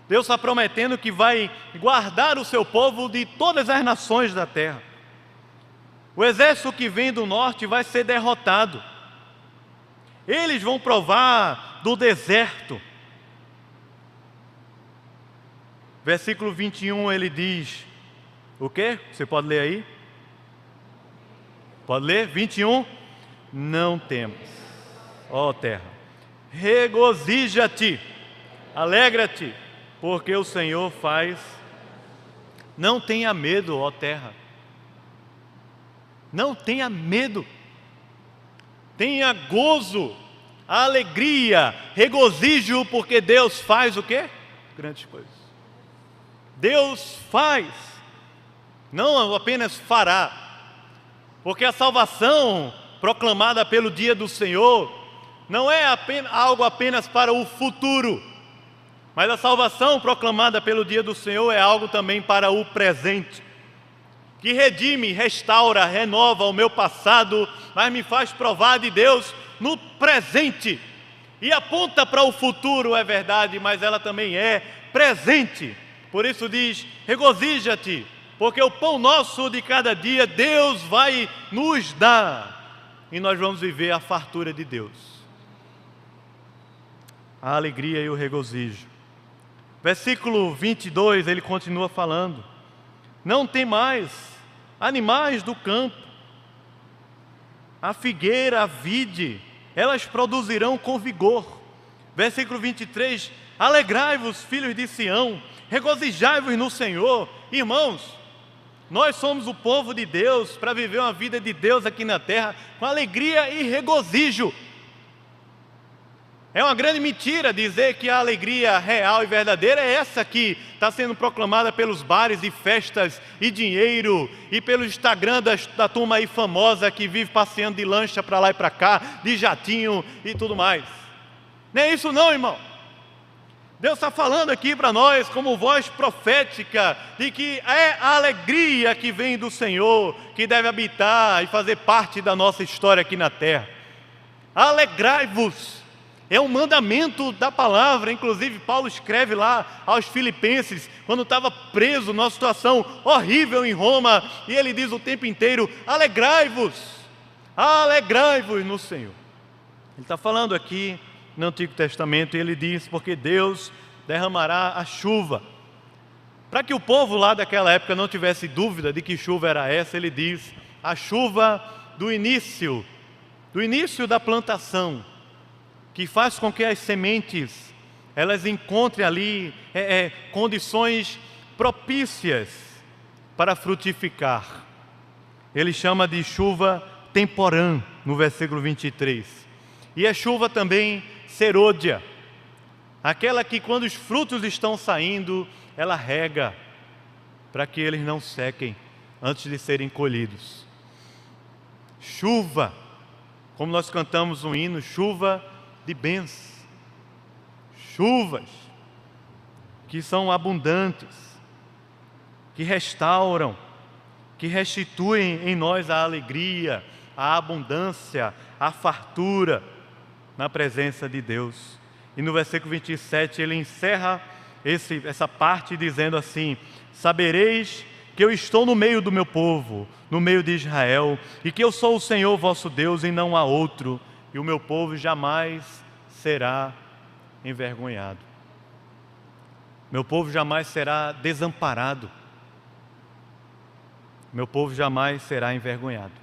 Deus está prometendo que vai guardar o seu povo de todas as nações da terra. O exército que vem do norte vai ser derrotado. Eles vão provar do deserto. Versículo 21 ele diz: o quê? Você pode ler aí? Pode ler? 21. Não temas, ó terra, regozija-te, alegra-te, porque o Senhor faz. Não tenha medo, ó terra. Não tenha medo. Tenha gozo, alegria, regozijo, porque Deus faz o quê? Grandes coisas. Deus faz, não apenas fará, porque a salvação proclamada pelo dia do Senhor não é algo apenas para o futuro, mas a salvação proclamada pelo dia do Senhor é algo também para o presente, que redime, restaura, renova o meu passado, mas me faz provar de Deus no presente, e aponta para o futuro, é verdade, mas ela também é presente. Por isso diz: regozija-te, porque o pão nosso de cada dia Deus vai nos dar, e nós vamos viver a fartura de Deus, a alegria e o regozijo. Versículo 22, ele continua falando: não tem mais animais do campo, a figueira, a vide, elas produzirão com vigor. Versículo 23, alegrai-vos, filhos de Sião, regozijai-vos no Senhor. Irmãos, nós somos o povo de Deus para viver uma vida de Deus aqui na terra com alegria e regozijo. É uma grande mentira dizer que a alegria real e verdadeira é essa que está sendo proclamada pelos bares e festas e dinheiro, e pelo Instagram da turma aí famosa que vive passeando de lancha para lá e para cá, de jatinho e tudo mais. Não é isso não, irmão. Deus está falando aqui para nós como voz profética de que é a alegria que vem do Senhor que deve habitar e fazer parte da nossa história aqui na terra. Alegrai-vos. É um mandamento da palavra. Inclusive Paulo escreve lá aos Filipenses, quando estava preso numa situação horrível em Roma, e ele diz o tempo inteiro: alegrai-vos no Senhor. Ele está falando aqui no Antigo Testamento, e ele diz: porque Deus derramará a chuva. Para que o povo lá daquela época não tivesse dúvida de que chuva era essa, ele diz: a chuva do início da plantação, que faz com que as sementes elas encontrem ali condições propícias para frutificar. Ele chama de chuva temporã, no versículo 23. E é chuva também serôdia, aquela que quando os frutos estão saindo, ela rega, para que eles não sequem antes de serem colhidos. Chuva, como nós cantamos um hino, chuva de bênçãos, chuvas que são abundantes, que restauram, que restituem em nós a alegria, a abundância, a fartura na presença de Deus. E no versículo 27 ele encerra essa parte dizendo assim: sabereis que eu estou no meio do meu povo, no meio de Israel, e que eu sou o Senhor vosso Deus e não há outro, e o meu povo jamais será envergonhado. Meu povo jamais será desamparado. Meu povo jamais será envergonhado.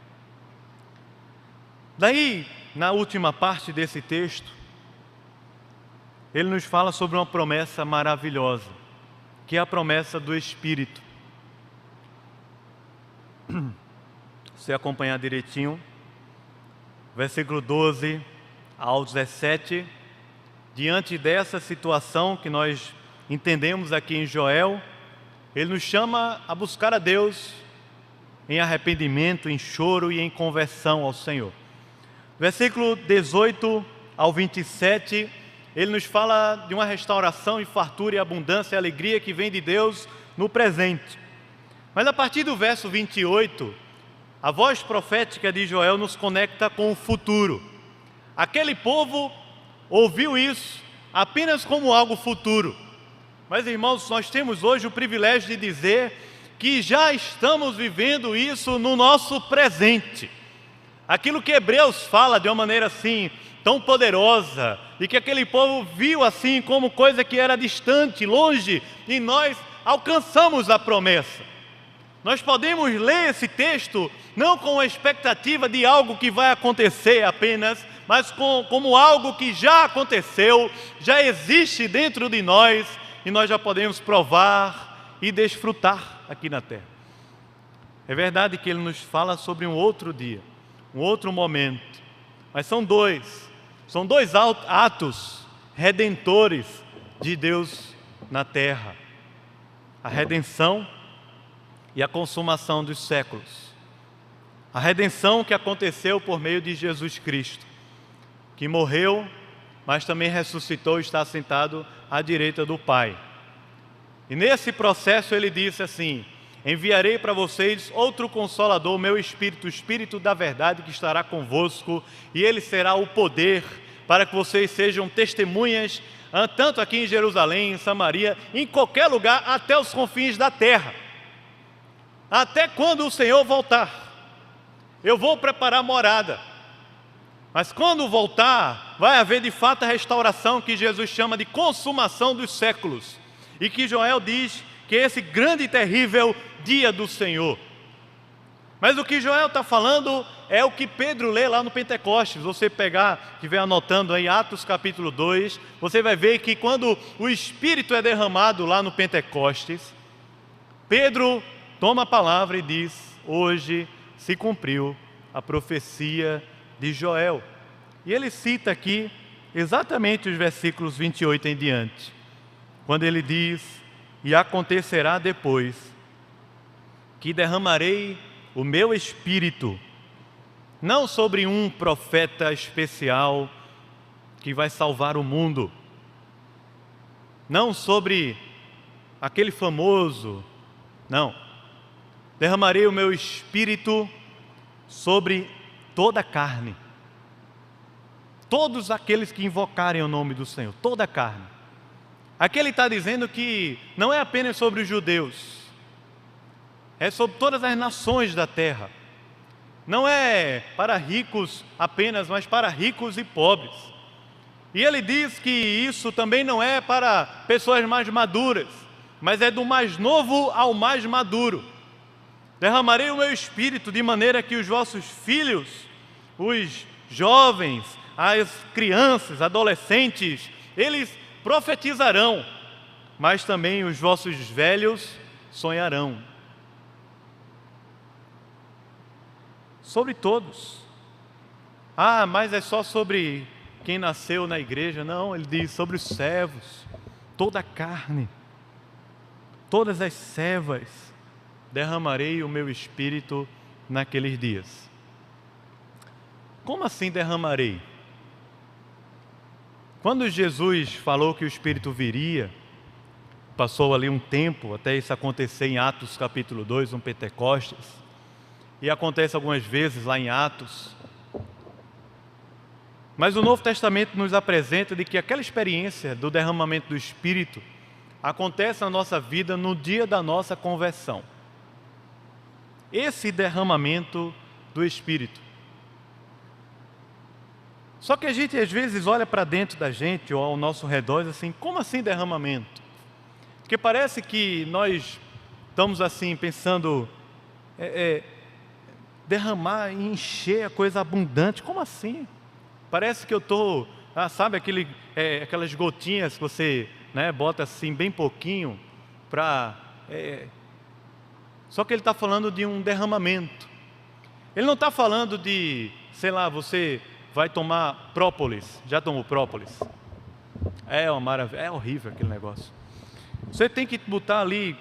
Daí, na última parte desse texto, ele nos fala sobre uma promessa maravilhosa, que é a promessa do Espírito. Se você acompanhar direitinho, versículo 12 ao 17, diante dessa situação que nós entendemos aqui em Joel, ele nos chama a buscar a Deus em arrependimento, em choro e em conversão ao Senhor. Versículo 18 ao 27, ele nos fala de uma restauração e fartura e abundância e alegria que vem de Deus no presente. Mas a partir do verso 28, a voz profética de Joel nos conecta com o futuro. Aquele povo ouviu isso apenas como algo futuro. Mas, irmãos, nós temos hoje o privilégio de dizer que já estamos vivendo isso no nosso presente. Aquilo que Hebreus fala de uma maneira assim, tão poderosa, e que aquele povo viu assim como coisa que era distante, longe, e nós alcançamos a promessa. Nós podemos ler esse texto não com a expectativa de algo que vai acontecer apenas, mas como algo que já aconteceu, já existe dentro de nós, e nós já podemos provar e desfrutar aqui na terra. É verdade que ele nos fala sobre um outro dia, um outro momento, mas são dois atos redentores de Deus na terra: a redenção e a consumação dos séculos. A redenção que aconteceu por meio de Jesus Cristo, que morreu, mas também ressuscitou e está sentado à direita do Pai. E nesse processo ele disse assim: enviarei para vocês outro Consolador, o meu Espírito, o Espírito da verdade, que estará convosco, e ele será o poder para que vocês sejam testemunhas, tanto aqui em Jerusalém, em Samaria, em qualquer lugar, até os confins da terra. Até quando o Senhor voltar. Eu vou preparar morada. Mas quando voltar, vai haver de fato a restauração que Jesus chama de consumação dos séculos. E que Joel diz que é esse grande e terrível dia do Senhor. Mas o que Joel está falando é o que Pedro lê lá no Pentecostes. Você pegar, estiver anotando aí Atos capítulo 2, você vai ver que quando o Espírito é derramado lá no Pentecostes, Pedro toma a palavra e diz: hoje se cumpriu a profecia de Joel. E ele cita aqui exatamente os versículos 28 em diante, quando ele diz: e acontecerá depois que derramarei o meu Espírito, não sobre um profeta especial que vai salvar o mundo, não sobre aquele famoso, não. Derramarei o meu Espírito sobre toda a carne. Todos aqueles que invocarem o nome do Senhor, toda a carne. Aqui ele está dizendo que não é apenas sobre os judeus, é sobre todas as nações da terra. Não é para ricos apenas, mas para ricos e pobres. E ele diz que isso também não é para pessoas mais maduras, mas é do mais novo ao mais maduro. Derramarei o meu Espírito de maneira que os vossos filhos, os jovens, as crianças, adolescentes, eles profetizarão, mas também os vossos velhos sonharão. Sobre todos. Ah, mas é só sobre quem nasceu na igreja. Não, ele diz sobre os servos, toda a carne, todas as servas. Derramarei o meu Espírito naqueles dias. Como assim derramarei? Quando Jesus falou que o Espírito viria, passou ali um tempo até isso acontecer em Atos capítulo 2, no Pentecostes, e acontece algumas vezes lá em Atos. Mas o Novo Testamento nos apresenta de que aquela experiência do derramamento do Espírito acontece na nossa vida no dia da nossa conversão. Esse derramamento do Espírito. Só que a gente às vezes olha para dentro da gente ou ao nosso redor e diz assim: como assim derramamento? Porque parece que nós estamos assim pensando, derramar e encher a coisa abundante. Como assim? Parece que eu estou, sabe aquelas gotinhas que você bota assim bem pouquinho para... Só que ele está falando de um derramamento. Ele não está falando de, sei lá, você vai tomar própolis. Já tomou própolis? É uma maravilha, é horrível aquele negócio. Você tem que botar ali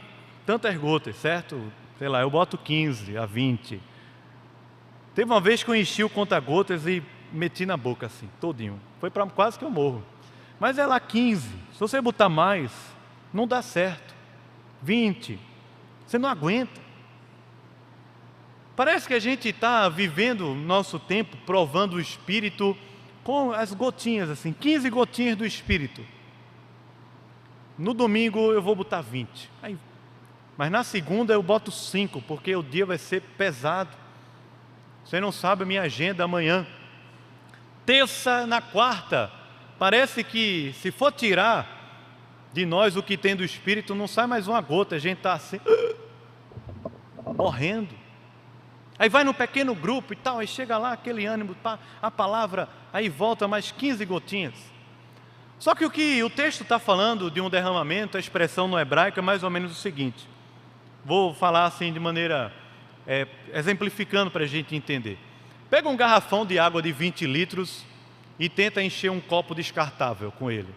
tantas gotas, certo? Sei lá, eu boto 15 a 20. Teve uma vez que eu enchi o conta-gotas e meti na boca assim, todinho. Foi para quase que eu morro. Mas é lá 15. Se você botar mais, não dá certo. 20. Você não aguenta. Parece que a gente está vivendo o nosso tempo provando o Espírito com as gotinhas assim, 15 gotinhas do Espírito. No domingo eu vou botar 20. Mas na segunda eu boto 5, porque o dia vai ser pesado. Você não sabe a minha agenda amanhã. Terça, na quarta, parece que se for tirar de nós o que tem do Espírito, não sai mais uma gota, a gente está assim, morrendo. Aí vai no pequeno grupo e tal, aí chega lá aquele ânimo, a palavra, aí volta mais 15 gotinhas. Só que o que o texto está falando de um derramamento, a expressão no hebraico é mais ou menos o seguinte. Vou falar assim de maneira, exemplificando para a gente entender. Pega um garrafão de água de 20 litros e tenta encher um copo descartável com ele.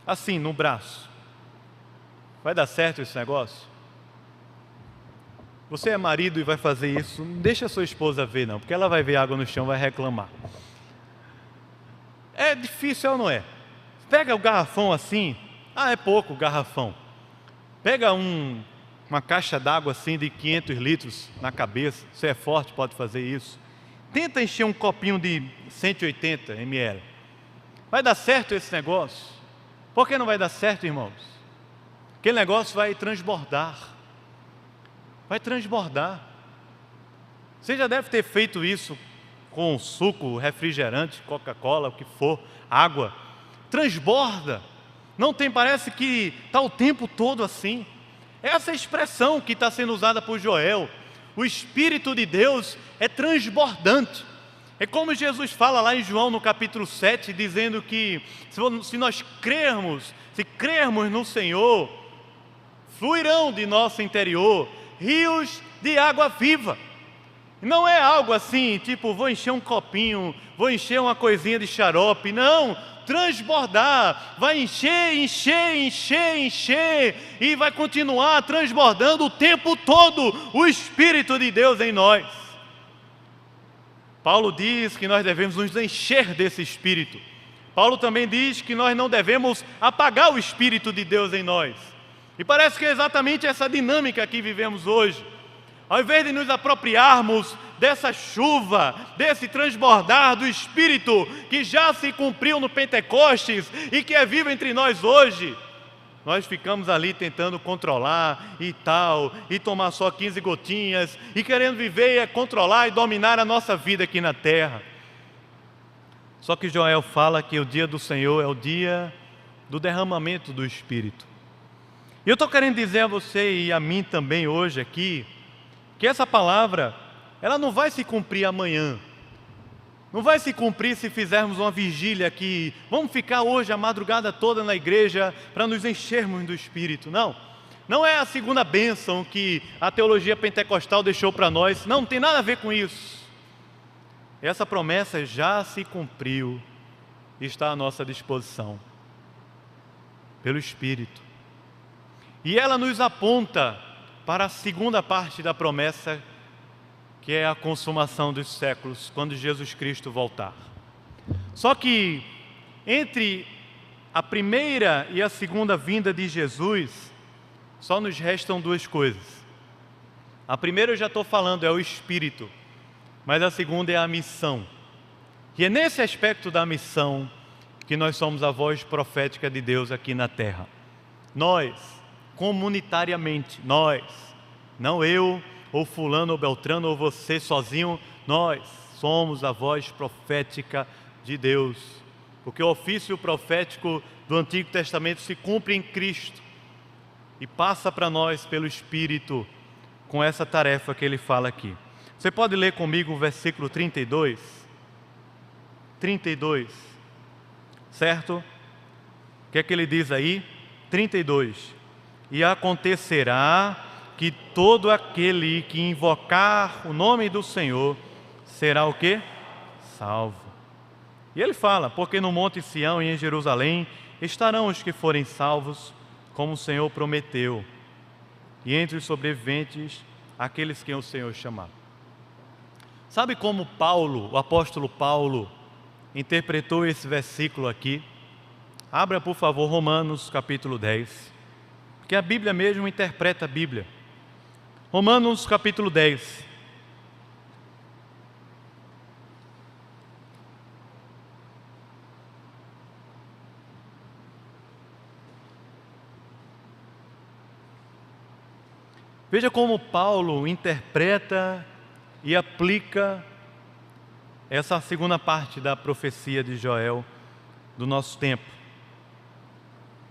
Assim, no braço. Vai dar certo esse negócio? Você é marido e vai fazer isso, não deixa a sua esposa ver não, porque ela vai ver água no chão e vai reclamar. É difícil ou não é? Pega o garrafão assim, é pouco o garrafão. Pega uma caixa d'água assim de 500 litros na cabeça, você é forte, pode fazer isso. Tenta encher um copinho de 180 ml. Vai dar certo esse negócio? Por que não vai dar certo, irmãos? Aquele negócio vai transbordar. Vai transbordar. Você já deve ter feito isso com suco, refrigerante, Coca-Cola, o que for, água. Transborda. Não tem, parece que está o tempo todo assim. Essa expressão que está sendo usada por Joel. O Espírito de Deus é transbordante. É como Jesus fala lá em João no capítulo 7, dizendo que se nós crermos, se crermos no Senhor, fluirão de nosso interior rios de água viva. Não é algo assim, tipo, vou encher um copinho, vou encher uma coisinha de xarope. Não, transbordar, vai encher, e vai continuar transbordando o tempo todo o Espírito de Deus em nós. Paulo diz que nós devemos nos encher desse Espírito. Paulo também diz que nós não devemos apagar o Espírito de Deus em nós. E parece que é exatamente essa dinâmica que vivemos hoje. Ao invés de nos apropriarmos dessa chuva, desse transbordar do Espírito que já se cumpriu no Pentecostes e que é vivo entre nós hoje, nós ficamos ali tentando controlar e tal, e tomar só 15 gotinhas, e querendo viver, controlar e dominar a nossa vida aqui na terra. Só que Joel fala que o dia do Senhor é o dia do derramamento do Espírito. E eu estou querendo dizer a você e a mim também hoje aqui, que essa palavra, ela não vai se cumprir amanhã. Não vai se cumprir se fizermos uma vigília aqui. Vamos ficar hoje a madrugada toda na igreja para nos enchermos do Espírito. Não. Não é a segunda bênção que a teologia pentecostal deixou para nós. Não tem nada a ver com isso. Essa promessa já se cumpriu e está à nossa disposição pelo Espírito. E ela nos aponta para a segunda parte da promessa, que é a consumação dos séculos, quando Jesus Cristo voltar. Só que entre a primeira e a segunda vinda de Jesus, só nos restam duas coisas. A primeira eu já estou falando, é o Espírito, mas a segunda é a missão. E é nesse aspecto da missão que nós somos a voz profética de Deus aqui na terra. Nós, comunitariamente, nós, não eu, ou fulano, ou beltrano, ou você sozinho, nós somos a voz profética de Deus, porque o ofício profético do Antigo Testamento se cumpre em Cristo e passa para nós pelo Espírito com essa tarefa que ele fala aqui. Você pode ler comigo o versículo 32? 32, certo? O que é que ele diz aí? 32. E acontecerá que todo aquele que invocar o nome do Senhor será o quê? Salvo. E ele fala, porque no Monte Sião e em Jerusalém estarão os que forem salvos, como o Senhor prometeu, e entre os sobreviventes, aqueles que o Senhor chamar. Sabe como Paulo, o apóstolo Paulo, interpretou esse versículo aqui? Abra, por favor, Romanos capítulo 10. Porque a Bíblia mesmo interpreta a Bíblia. Romanos capítulo 10. Veja como Paulo interpreta e aplica essa segunda parte da profecia de Joel do nosso tempo.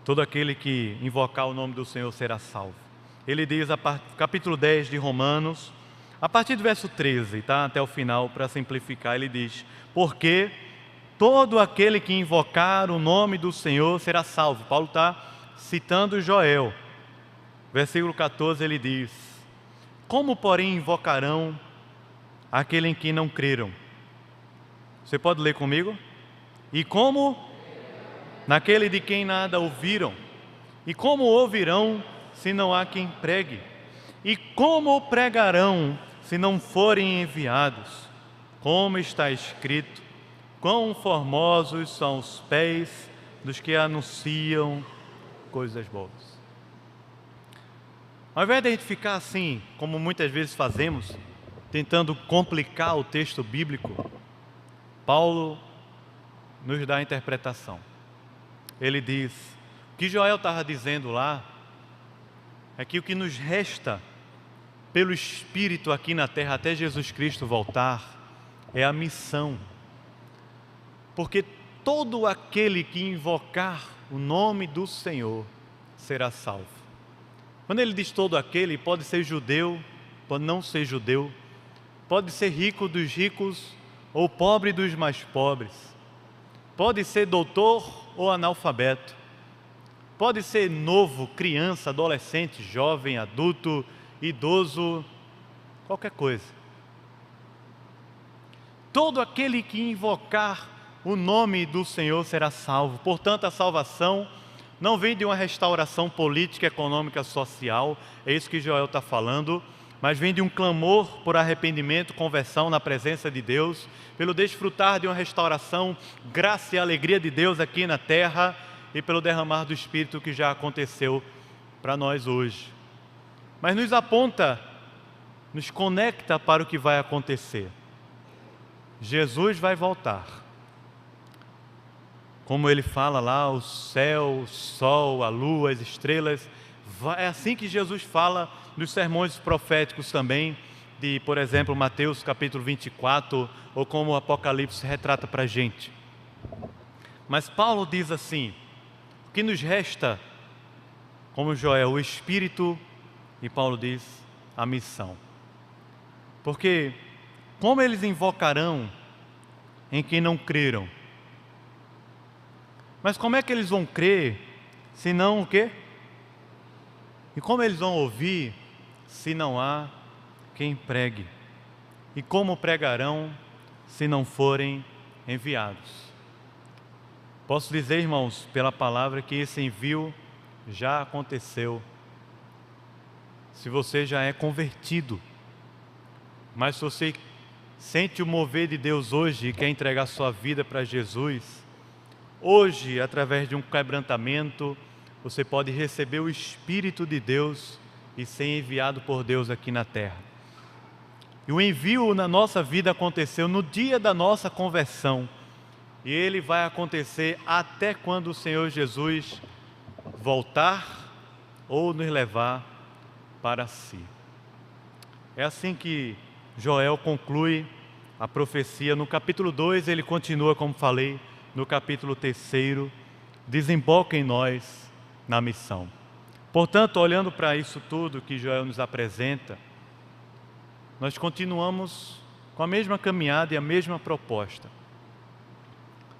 Todo aquele que invocar o nome do Senhor será salvo. Ele diz, capítulo 10 de Romanos, a partir do verso 13, tá? Até o final, para simplificar, ele diz, porque todo aquele que invocar o nome do Senhor será salvo. Paulo está citando Joel. Versículo 14, ele diz, como porém invocarão aquele em quem não creram? Você pode ler comigo? E como naquele de quem nada ouviram, e como ouvirão se não há quem pregue? E como pregarão se não forem enviados? Como está escrito: quão formosos são os pés dos que anunciam coisas boas. Ao invés de a gente ficar assim, como muitas vezes fazemos, tentando complicar o texto bíblico, Paulo nos dá a interpretação. Ele diz: o que Joel estava dizendo lá é que o que nos resta pelo Espírito aqui na terra até Jesus Cristo voltar é a missão. Porque todo aquele que invocar o nome do Senhor será salvo. Quando ele diz todo aquele, pode ser judeu, pode não ser judeu, pode ser rico dos ricos ou pobre dos mais pobres, pode ser doutor ou analfabeto, pode ser novo, criança, adolescente, jovem, adulto, idoso, qualquer coisa. Todo aquele que invocar o nome do Senhor será salvo. Portanto, a salvação não vem de uma restauração política, econômica, social, é isso que Joel está falando, mas vem de um clamor por arrependimento, conversão na presença de Deus, pelo desfrutar de uma restauração, graça e alegria de Deus aqui na terra e pelo derramar do Espírito que já aconteceu para nós hoje. Mas nos aponta, nos conecta para o que vai acontecer. Jesus vai voltar. Como ele fala lá, o céu, o sol, a lua, as estrelas. É assim que Jesus fala nos sermões proféticos também, de, por exemplo, Mateus capítulo 24, ou como o Apocalipse retrata para a gente. Mas Paulo diz assim: o que nos resta, como Joel, o Espírito, e Paulo diz, a missão. Porque como eles invocarão em quem não creram? Mas como é que eles vão crer se não o quê? E como eles vão ouvir se não há quem pregue? E como pregarão se não forem enviados? Posso dizer, irmãos, pela palavra, que esse envio já aconteceu. Se você já é convertido, mas se você sente o mover de Deus hoje e quer entregar sua vida para Jesus, hoje, através de um quebrantamento, você pode receber o Espírito de Deus e ser enviado por Deus aqui na terra. E o envio na nossa vida aconteceu no dia da nossa conversão. E ele vai acontecer até quando o Senhor Jesus voltar ou nos levar para si. É assim que Joel conclui a profecia. No capítulo 2 ele continua, como falei, no capítulo 3, desemboca em nós na missão. Portanto, olhando para isso tudo que Joel nos apresenta, nós continuamos com a mesma caminhada e a mesma proposta.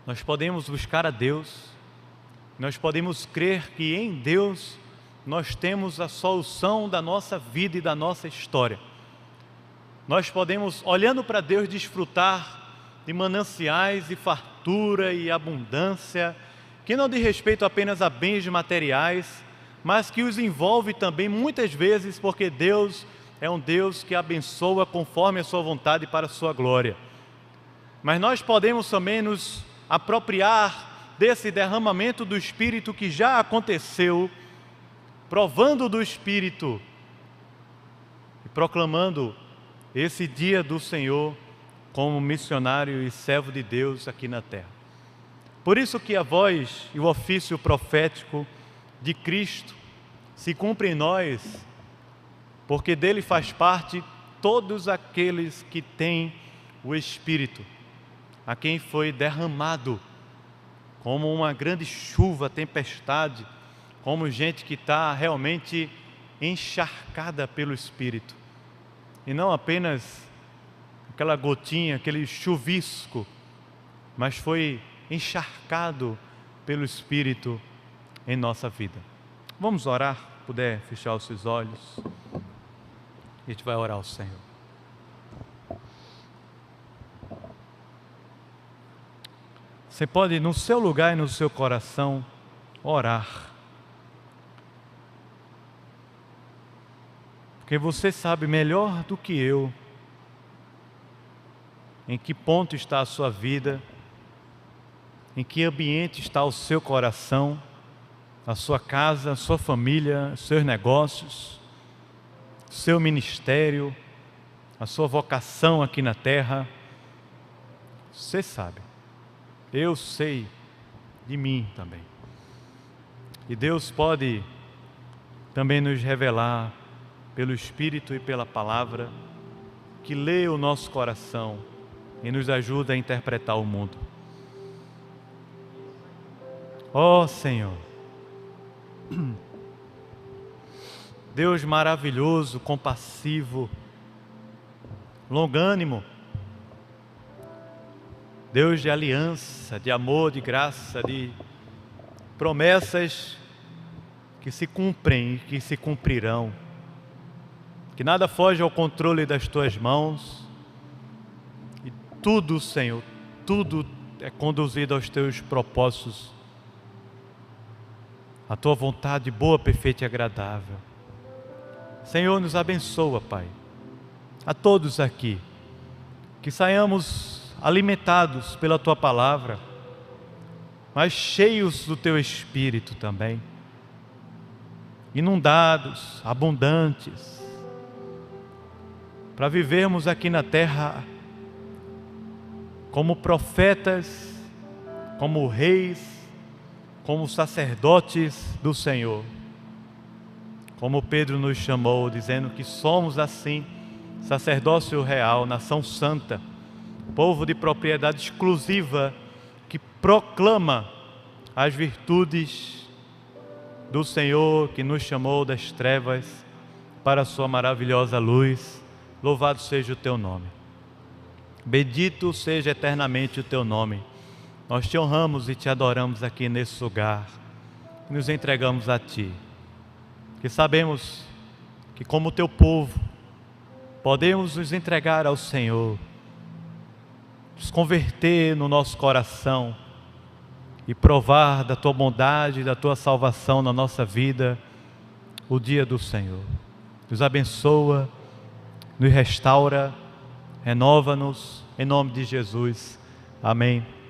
Nós podemos buscar a Deus, nós podemos crer que em Deus nós temos a solução da nossa vida e da nossa história. Nós podemos, olhando para Deus, desfrutar de mananciais e fartura e abundância, que não diz respeito apenas a bens materiais, mas que os envolve também muitas vezes, porque Deus é um Deus que abençoa conforme a sua vontade para a sua glória. Mas nós podemos também nos apropriar desse derramamento do Espírito que já aconteceu, provando do Espírito e proclamando esse dia do Senhor como missionário e servo de Deus aqui na terra. Por isso que a voz e o ofício profético de Cristo se cumpre em nós, porque dele faz parte todos aqueles que têm o Espírito, a quem foi derramado como uma grande chuva, tempestade, como gente que está realmente encharcada pelo Espírito, e não apenas aquela gotinha, aquele chuvisco, mas foi encharcado pelo Espírito em nossa vida. Vamos orar? Puder fechar os seus olhos, a gente vai orar ao Senhor. Você pode, no seu lugar e no seu coração, orar. Porque você sabe melhor do que eu em que ponto está a sua vida, em que ambiente está o seu coração, a sua casa, a sua família, seus negócios, seu ministério, a sua vocação aqui na terra. Você sabe. Eu sei de mim também. E Deus pode também nos revelar pelo Espírito e pela Palavra, que lê o nosso coração e nos ajuda a interpretar o mundo. Ó Senhor, Deus maravilhoso, compassivo, longânimo, Deus de aliança, de amor, de graça, de promessas que se cumprem e que se cumprirão, que nada foge ao controle das tuas mãos, e tudo, Senhor, tudo é conduzido aos teus propósitos, a tua vontade boa, perfeita e agradável. Senhor, nos abençoa, Pai, a todos aqui, que saiamos alimentados pela tua palavra, mas cheios do teu Espírito também, inundados, abundantes, para vivermos aqui na terra como profetas, como reis, como sacerdotes do Senhor, como Pedro nos chamou, dizendo que somos assim, sacerdócio real, nação santa, povo de propriedade exclusiva, que proclama as virtudes do Senhor, que nos chamou das trevas para a sua maravilhosa luz. Louvado seja o teu nome, bendito seja eternamente o teu nome. Nós te honramos e te adoramos aqui nesse lugar, nos entregamos a ti, que sabemos que como teu povo podemos nos entregar ao Senhor, nos converter no nosso coração e provar da tua bondade e da tua salvação na nossa vida o dia do Senhor. Nos abençoa, nos restaura, renova-nos, em nome de Jesus. Amém.